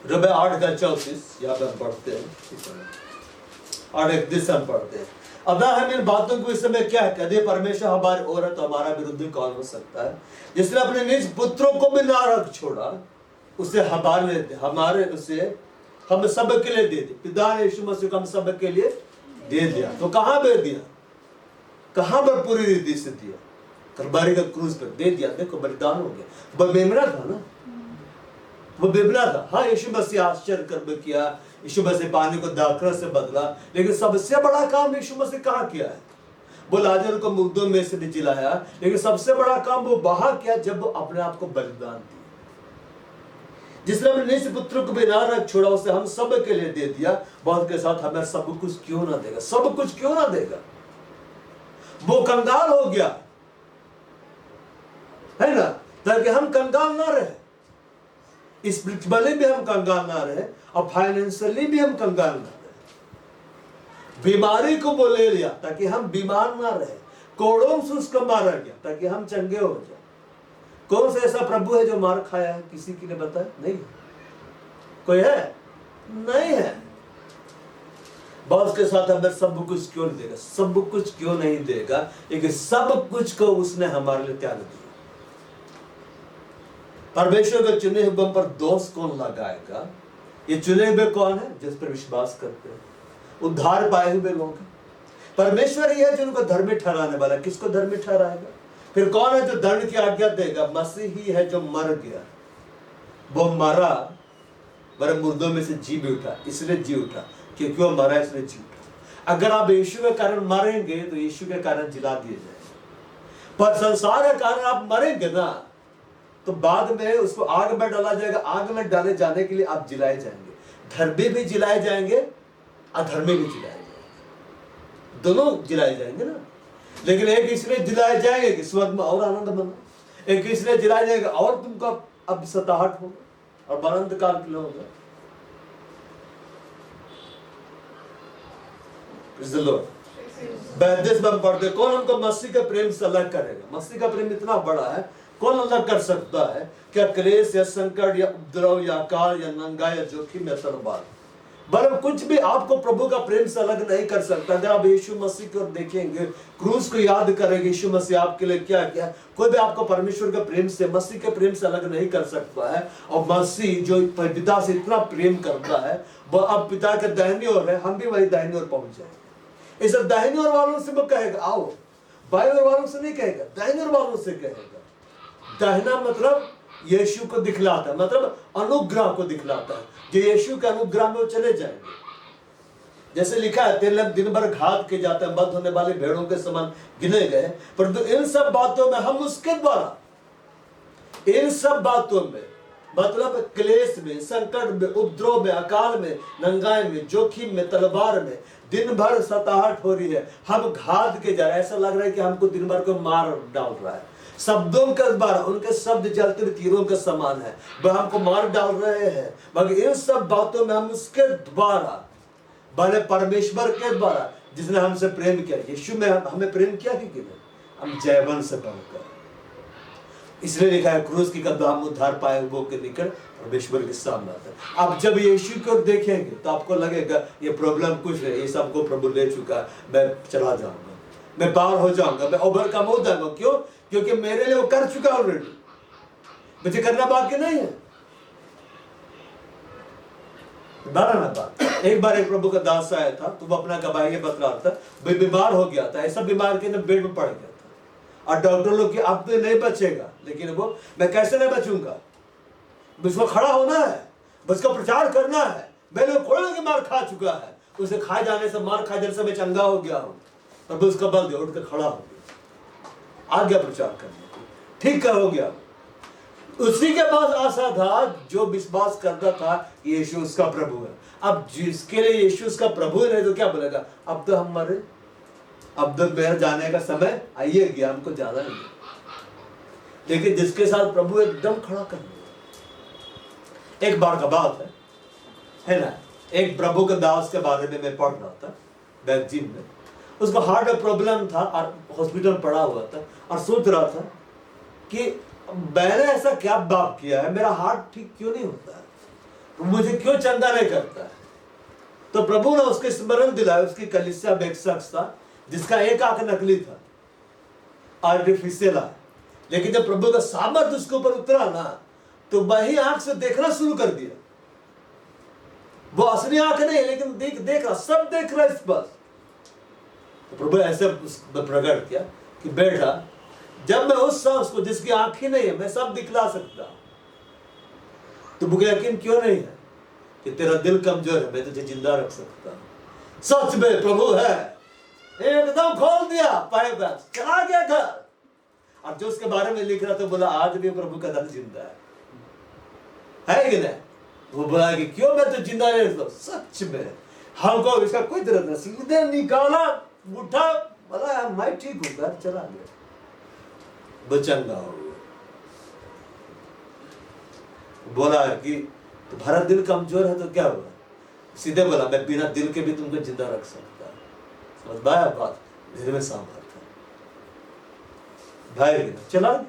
रोमियो 8:34 यहाँ पे हम पढ़ते हैं, 8:31 हम पढ़ते हैं। अतः हम इन बातों को इस समय क्या है, यदि परमेश्वर हमारी ओर है तो हमारा विरुद्ध कौन हो सकता है। जिसने अपने निज पुत्रों को भी ना रख छोड़ा, उसे हमारे उसे हम सब के लिए दे दिया। पिता ने यीशु मसीह को हम सब के लिए दे दिया। तो कहां दे दिया, कहां पर पूरी रीति से दिया, कलवरी के क्रूस पर दे दिया। देखो बलिदान हो गया। वो मेमना था ना, वो बेबला था। हाँ, यीशु मसीह आश्चर्य कर्म किया, यीशु मसीह पानी को दाखरत से बदला, लेकिन सबसे बड़ा काम यीशु मसीह कहाँ किया है, वो लाजर को मुर्दों में से भी जिलाया, लेकिन सबसे बड़ा काम वो वहां किया जब वो अपने आप को बलिदान दिया। जिसने अपने निज पुत्र को भी ना रख छोड़ा, उसे हम सब के लिए दे दिया, बहुत के साथ हमें सब कुछ क्यों ना देगा, सब कुछ क्यों ना देगा। वो कंगाल हो गया है ना, ताकि हम कंगाल ना रहे, स्पिरिचुअली भी हम कंगाल ना रहे और फाइनेंशियली भी हम कंगाल ना रहे। बीमारी को वो ले लिया ताकि हम बीमार ना रहे। कोड़ों से उसको मारा गया ताकि हम चंगे हो जाए। कौन सा ऐसा प्रभु है जो मार खाया है, किसी के लिए बताए? नहीं, कोई है? नहीं है। बॉस के साथ हमें सब कुछ क्यों नहीं देगा? सब कुछ क्यों नहीं देगा? क्योंकि सब कुछ को उसने हमारे लिए त्याग दिया। परमेश्वर के चुने हुए पर दोष कौन लगाएगा? ये चुने हुए कौन है? जिस पर विश्वास करते हैं, उद्धार पाए हुए लोग। परमेश्वर ही है जिनको धर्मी ठहराने वाला। किसको धर्मी ठहराएगा? फिर कौन है जो दंड की आज्ञा देगा? मसीह ही है जो मर गया। वो मरा, मरे मुर्दों में से जी भी उठा। इसलिए जी उठा क्योंकि वो मरा, इसलिए जी उठा। अगर आप यीशु के कारण मरेंगे तो यीशु के कारण जिला दिए जाएंगे। पर संसार के कारण आप मरेंगे ना, तो बाद में उसको आग में डाला जाएगा। आग में डाले जाने के लिए आप जिलाए जाएंगे। धर्मी भी जिलाए जाएंगे, अधर्मी भी जिलाए जाएंगे, दोनों जिलाए जाएंगे ना। लेकिन एक इसलिए जिलाए जाएंगे कि स्वर्ग में और आनंद मना, एक इसलिए जिलाए जाएंगे और तुमका अब सताहट होगा और अनंत काल के लिए होगा। बैदिस में पढ़ते, कौन हमको मसीह के प्रेम से अलग करेगा? मसीह का प्रेम इतना बड़ा है, कौन अलग कर सकता है? क्या क्लेश या संकट या उपद्रव या काल या नंगा या जोखिम या तलवार? बल्कि कुछ भी आपको प्रभु का प्रेम से अलग नहीं कर सकता। अगर आप यीशु मसीह को देखेंगे, क्रूस को याद करेंगे, यीशु मसीह आपके लिए क्या किया, कोई भी आपको परमेश्वर के प्रेम से, मसीह के प्रेम से अलग नहीं कर सकता है। और मसीह जो पिता से इतना प्रेम करता है, वो अब पिता के दाहिनी ओर है, हम भी वही दाहिनी ओर पहुंच जाएंगे। इस दाहिनी ओर वालों से वो कहेगा आओ, बाईं ओर वालों से नहीं कहेगा, दाहिनी ओर वालों से कहेगा। दाहिना मतलब यीशु को दिखलाता है, मतलब अनुग्रह को दिखलाता है। जो यीशु के अनुग्रह में वो चले जाएंगे। जैसे लिखा है, तेरे लोग दिन भर घात के जाते हैं, बंद होने वाले भेड़ों के समान गिने गए, परंतु इन सब बातों में हम उसके द्वारा, इन सब बातों में मतलब क्लेश में, संकट में, उपद्रव में, अकाल में, नंगाई में, जोखिम में, तलवार में, दिन भर सताहट हो रही है, हम घात के जा रहे हैं। ऐसा लग रहा है कि हमको दिन भर को मार डाल रहा है। शब्दों के द्वारा, उनके शब्द जलते हुए तीरों के समान है, वह हमको मार डाल रहे हैं। मगर इन सब बातों में हम उसके द्वारा, भले परमेश्वर के द्वारा जिसने हमसे प्रेम किया, यीशु में हमें प्रेम किया कि नहीं, हम जयवंश बनकर। इसलिए लिखा है, क्रूस की कब्र हम उद्धार पाए वो के निकट परमेश्वर के सामने आता है। आप जब यीशु को देखेंगे तो आपको लगेगा ये प्रॉब्लम कुछ है, ये सबको प्रभु ले चुका, मैं चला जाऊंगा, मैं पार हो जाऊंगा, मैं ओवरकम हो जाऊंगा। क्यों? क्योंकि मेरे लिए वो कर चुका ऑलरेडी, मुझे करना बाकी नहीं है। बात, एक बार एक प्रभु का दास आया था, तो वो अपना गवाही बतला था, बीमार हो गया था, ऐसा बीमार के बेड में पड़ गया था। और डॉक्टर लोग कि अब तो नहीं बचेगा, लेकिन वो, मैं कैसे नहीं बचूंगा, मुझको खड़ा होना है, उसका प्रचार करना है, मैंने कोड़े की मार खा चुका है, उसे खाए जाने से, मार खा जाने से मैं चंगा हो गया हूँ। तब उसका बल दिया, उठ कर खड़ा हो गया, आ गया प्रचार करने को, ठीक हो गया। उसी के पास आशा था जो विश्वास करता था यीशु उसका प्रभु है। अब जिसके लिए यीशु उसका प्रभु है तो क्या बोलेगा, अब तो हम मरे, अब तो मेरा जाने का समय आइए गया, हमको ज्यादा नहीं। लेकिन जिसके साथ प्रभु एकदम खड़ा कर दिया। एक बार का बात है ना, एक प्रभु के दास के बारे में मैं पढ़ रहा था मैगजीन में। उसको हार्ट में प्रॉब्लम था और हॉस्पिटल पड़ा हुआ था, और सोच रहा था कि मैंने ऐसा क्या पाप किया है, मेरा हार्ट ठीक क्यों नहीं होता है, मुझे क्यों चंगा नहीं करता है। तो प्रभु ने उसके स्मरण दिलाया। उसकी कलीसिया में एक शख्स था जिसका एक आंख नकली था, आर्टिफिशियल है। लेकिन जब प्रभु का सामर्थ्य उसके ऊपर उतरा ना, तो वही आंख से देखना शुरू कर दिया। वो असली आंख नहीं, लेकिन देख रहा, सब देख रहा स्पष्ट। तो प्रभु ऐसे प्रकट किया कि बेटा, जब मैं उस शख्स को जिसकी आंख ही नहीं है, मैं सब दिखला सकता, तो मुझे यकीन क्यों नहीं है कि तेरा दिल कमजोर है, मैं तुझे जिंदा रख सकता हूं। सच में प्रभु है, एकदम खोल दिया, पाए बस चला गया घर। और जो उसके बारे में लिख रहा था, बोला आज भी प्रभु का दल जिंदा है कि नहीं? वो बोला कि क्यों मैं तो जिंदा नहीं रखता, सच में हमको इसका कोई जरूरत नहीं। सीधे निकाला, उठा, बोला मैं ठीक हूं, घर चला गया, बचंगा हो गया। बोला कि तुम्हारा दिल कमजोर है तो क्या हुआ? सीधे बोला, मैं बिना दिल के भी तुमको जिंदा रख सकता। समझ पाया बात? दिल में सामर्थ्य भाई, चला गया।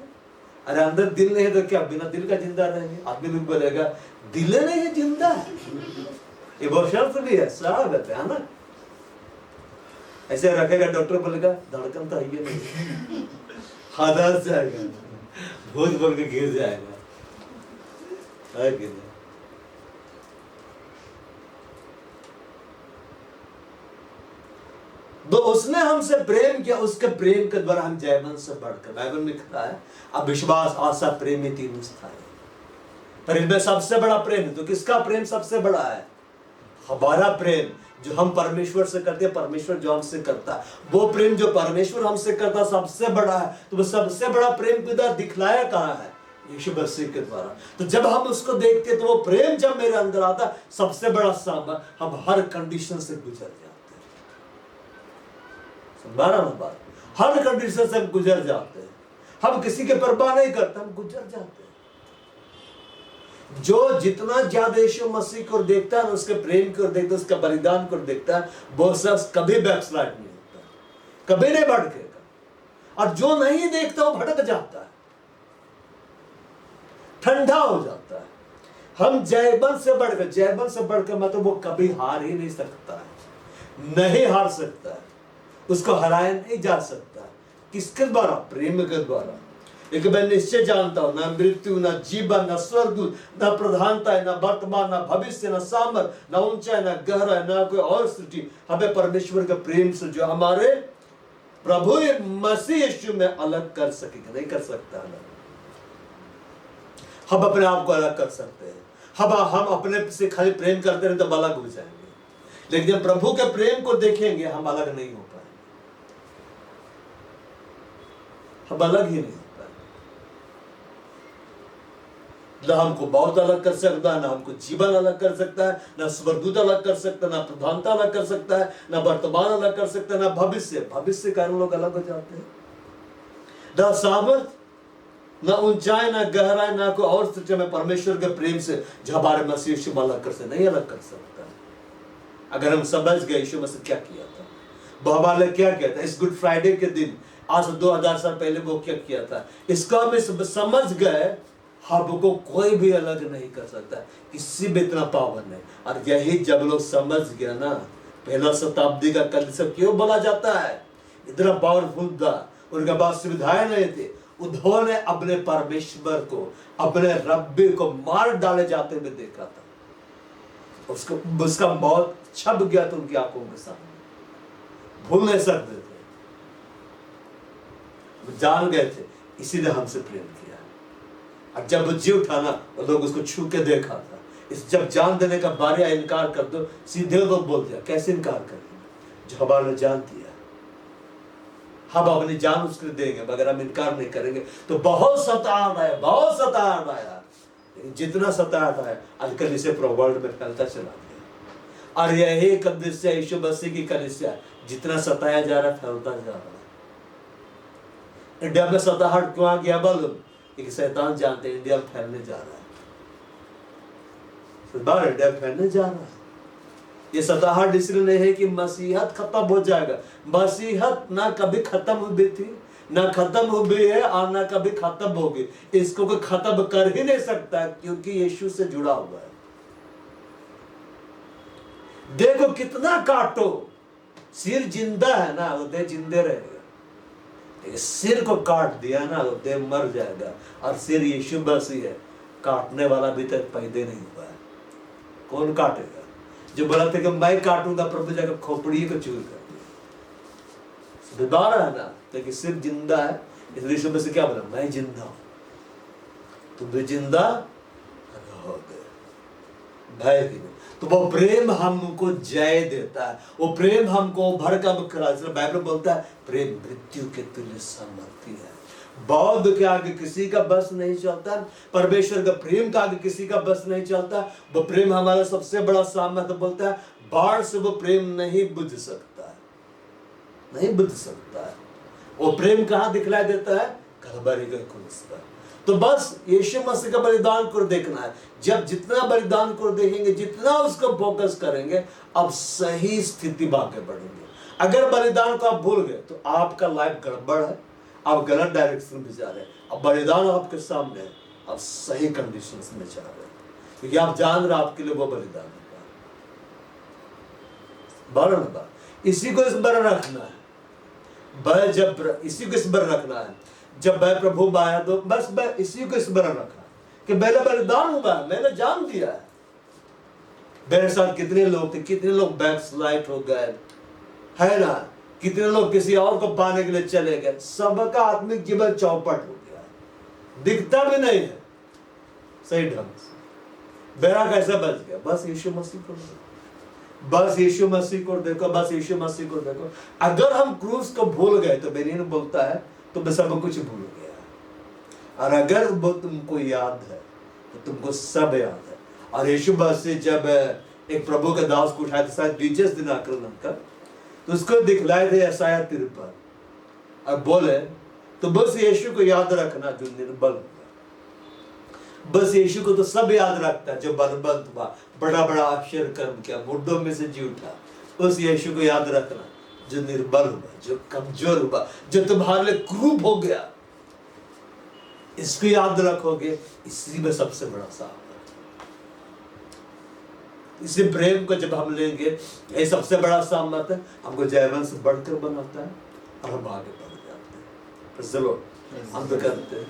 अरे अंदर दिल नहीं है तो क्या बिना दिल का जिंदा रहेंगे? आदमी भी बोलेगा दिल नहीं है, जिंदा है। इमोशंस भी है, स्वागत है ना, ऐसे रखेगा, डॉक्टर बोलेगा धड़कन तो है ही नहीं, हादसा जाएगा, भूत बोल के गिर जाएगा, है कि नहीं? तो उसने हमसे प्रेम किया, उसके प्रेम के द्वारा हम जयवंश से बढ़कर, बाइबल में लिखा है अब विश्वास आशा प्रेम में तीनों स्थायी, पर इनमें सबसे बड़ा प्रेम है। तो किसका प्रेम सबसे बड़ा है? हमारा प्रेम जो हम परमेश्वर से करते हैं, परमेश्वर जो हमसे करता है, वो प्रेम जो परमेश्वर हमसे करता सबसे बड़ा है। तो वो सबसे बड़ा प्रेम किधर दिखलाया कहाँ है? यीशु मसीह के द्वारा। तो जब हम उसको देखते हैं तो वो प्रेम जब मेरे अंदर आता, सबसे बड़ा सामान, हम हर कंडीशन से गुजर जाते हैं। समझा ना बात? हर कंडीशन से हम गुजर जाते हैं, हम किसी के परवाह नहीं करते, हम गुजर जाते हैं। जो जितना ज्यादा यीशु मसीह को देखता है, उसके प्रेम को देखता है, उसका बलिदान को देखता है, वो शख्स कभी बैकस्लाइड नहीं होता, कभी नहीं भटकेगा। और जो नहीं देखता वो भटक जाता है, ठंडा हो जाता है। हम जयवंश से बढ़कर मतलब वो कभी हार ही नहीं सकता है, नहीं हार सकता है, उसको हराया नहीं जा सकता। किसके द्वारा? प्रेम के द्वारा। लेकिन मैं निश्चय जानता हूं, ना मृत्यु, ना जीवन, ना स्वर्ग, ना प्रधानता है, ना वर्तमान, ना भविष्य, ना सामर्थ, ना ऊंचाई, ना गहराई, ना कोई और सृष्टि हमें परमेश्वर के प्रेम से जो हमारे प्रभु मसीह यीशु में अलग कर सकेगा। नहीं कर सकता अलग। हम अपने आप को अलग कर सकते हैं, हम अपने से खाली प्रेम करते रहे तो अलग हो जाएंगे, लेकिन जब प्रभु के प्रेम को देखेंगे हम अलग नहीं हो पाएंगे, हम अलग ही नहीं हो पाएंगे। ना हमको बहुत अलग कर सकता है, ना हमको जीवन अलग कर सकता है, ना स्वर्गदूत अलग कर सकता है, ना प्रधानता अलग कर सकता है, ना वर्तमान अलग कर सकता है, ना भविष्य कारण लोग अलग हो जाते हैं। ना सामर्थ, ना ऊंचाई, ना गहराई, ना कोई और सृष्टि में परमेश्वर के प्रेम से जो हमारे मसीह यीशु अलग कर सकते, नहीं अलग कर सकता। अगर हम समझ गए यीशु मसीह क्या किया था, वो हमारे लिए क्या किया था, इस गुड फ्राइडे के दिन आज से 2000 साल पहले वो क्या किया था, इसको हम समझ गए, हमको कोई भी अलग नहीं कर सकता, किसी भी इतना पावर नहीं। और यही जब लोग समझ गया ना, पहला शताब्दी का कलीसिया क्यों बोला जाता है, इतना पावरफुल था, उनके पास सुविधाएं नहीं थी, उन्होंने अपने परमेश्वर को, अपने रब्बे को मार डाले जाते हुए देखा था, उसका मौत छप गया था उनकी आंखों के सामने, भूल नहीं सकते थे, जान गए थे, इसीलिए हमसे प्रेम किया। और जब वो जी उठा ना, लोग उसको छू के देखा था। इस जब जान देने का बारे या इनकार कर दो, सीधे लोग बोल दिया, कैसे इनकार करेंगे जो हमारे जान दिया, हम अपनी जान उसके देंगे, मगर हम इनकार नहीं करेंगे। तो बहुत सताहट आया, बहुत सताहट आया, लेकिन जितना सताहट आया आजकल इसे पूरा वर्ल्ड में फैलता चला गया। और यही कलीसिया, यीशु मसीह की कलीसिया, जितना सताया जा रहा है फैलता जा रहा है। इंडिया में सताहट क्यों आ गया? बल एक शैतान जानते हैं इंडिया में फैलने जा रहा है, बाहर इंडिया फैलने जा रहा है। ये सताहट इसलिए नहीं है कि मसीहत खत्म हो जाएगा, मसीहत ना कभी खत्म हुई थी, ना खत्म हुई है, और ना कभी खत्म होगी। इसको कोई खत्म कर ही नहीं सकता, क्योंकि यीशु से जुड़ा हुआ है। देखो कितना काटो, सिर जिंदा है ना, वो देह जिंदे रहेगा, सिर को काट दिया ना तो देह मर जाएगा। और सिर यीशु मसीह है, काटने वाला भी तक पैदा नहीं हुआ है, कौन काटेगा? जो बोला था कि मैं काटूंगा, प्रभु जाकर खोपड़ी को चूर कर दिया, दोबारा है ना, लेकिन सिर जिंदा है, इसलिए यीशु मसीह क्या बोला, मैं जिंदा हूं, तुम भी जिंदा रहोगे, भय की नहीं। तो वो प्रेम हमको जय देता है, वो प्रेम हमको भड़कम करा। बाइबल बोलता है प्रेम मृत्यु के तुल्य सामर्थी है। बौद्ध के आगे किसी का बस नहीं चलता, परमेश्वर का प्रेम का आगे किसी का बस नहीं चलता। वो प्रेम हमारा सबसे बड़ा सामर्थ्य। बोलता है बाढ़ से वो प्रेम नहीं बुझ सकता है, नहीं बुझ सकता है। वो प्रेम कहाँ दिखलाई देता है? कलवरी के क्रूस पर। तो बस यीशु मसीह का बलिदान को देखना है। जब जितना बलिदान को देखेंगे, जितना उसको फोकस करेंगे, अब सही स्थिति में आगे बढ़ेंगे। अगर बलिदान को आप भूल गए तो आपका लाइफ गड़बड़ है, आप गलत डायरेक्शन में जा रहे हैं। अब बलिदान आपके सामने है, आप सही कंडीशंस में जा रहे हैं, क्योंकि आप जान रहे आपके लिए वो बलिदान होगा। इसी को स्मरण रखना है। वह जब इसी को स्मरण रखना है, जब वह प्रभु में आया तो बस वह इसी को स्मरण रखना कि मेरा बलिदान हुआ है, मैंने जान दिया है। मेरे साथ कितने लोग थे, कितने लोग बैकस्लाइड हो गए, है ना, कितने लोग किसी और को पाने के लिए चले गए। सबका आत्मिक जीवन चौपट हो गया है, दिखता भी नहीं है सही ढंग से। मेरा कैसे बच गया? बस यीशु मसीह को देखो, बस यीशु मसीह को देखो, बस यीशु मसीह को देखो। अगर हम क्रूस को भूल गए तो बेनियन बोलता है तो मैं सब कुछ भूल गया। और अगर वो तुमको याद है तो तुमको सब याद है। और यीशु मसीह जब एक प्रभु के दास को उठाए थे शायद 20 दिन आक्रमण कर, तो उसको दिखलाए थे यशायाह 53 और बोले तो बस यीशु को याद रखना जो निर्बल हुआ। बस यीशु को तो सब याद रखता है, जो बलवंत हुआ, बड़ा बड़ा आश्चर्य कर्म किया, मुर्दों में से जी उठा। उस यीशु को याद रखना जो निर्बल हुआ, जो कमजोर हुआ, जो तुम्हारे लिए क्रूप हो गया। इसको याद रखोगे, इसी में सबसे बड़ा साहब है। इसी प्रेम को जब हम लेंगे, ये सबसे बड़ा सामर्थ है, हमको जयवंश बढ़कर बनाता है और हम आगे बढ़ जाते हैं। चलो हम तो करते हैं।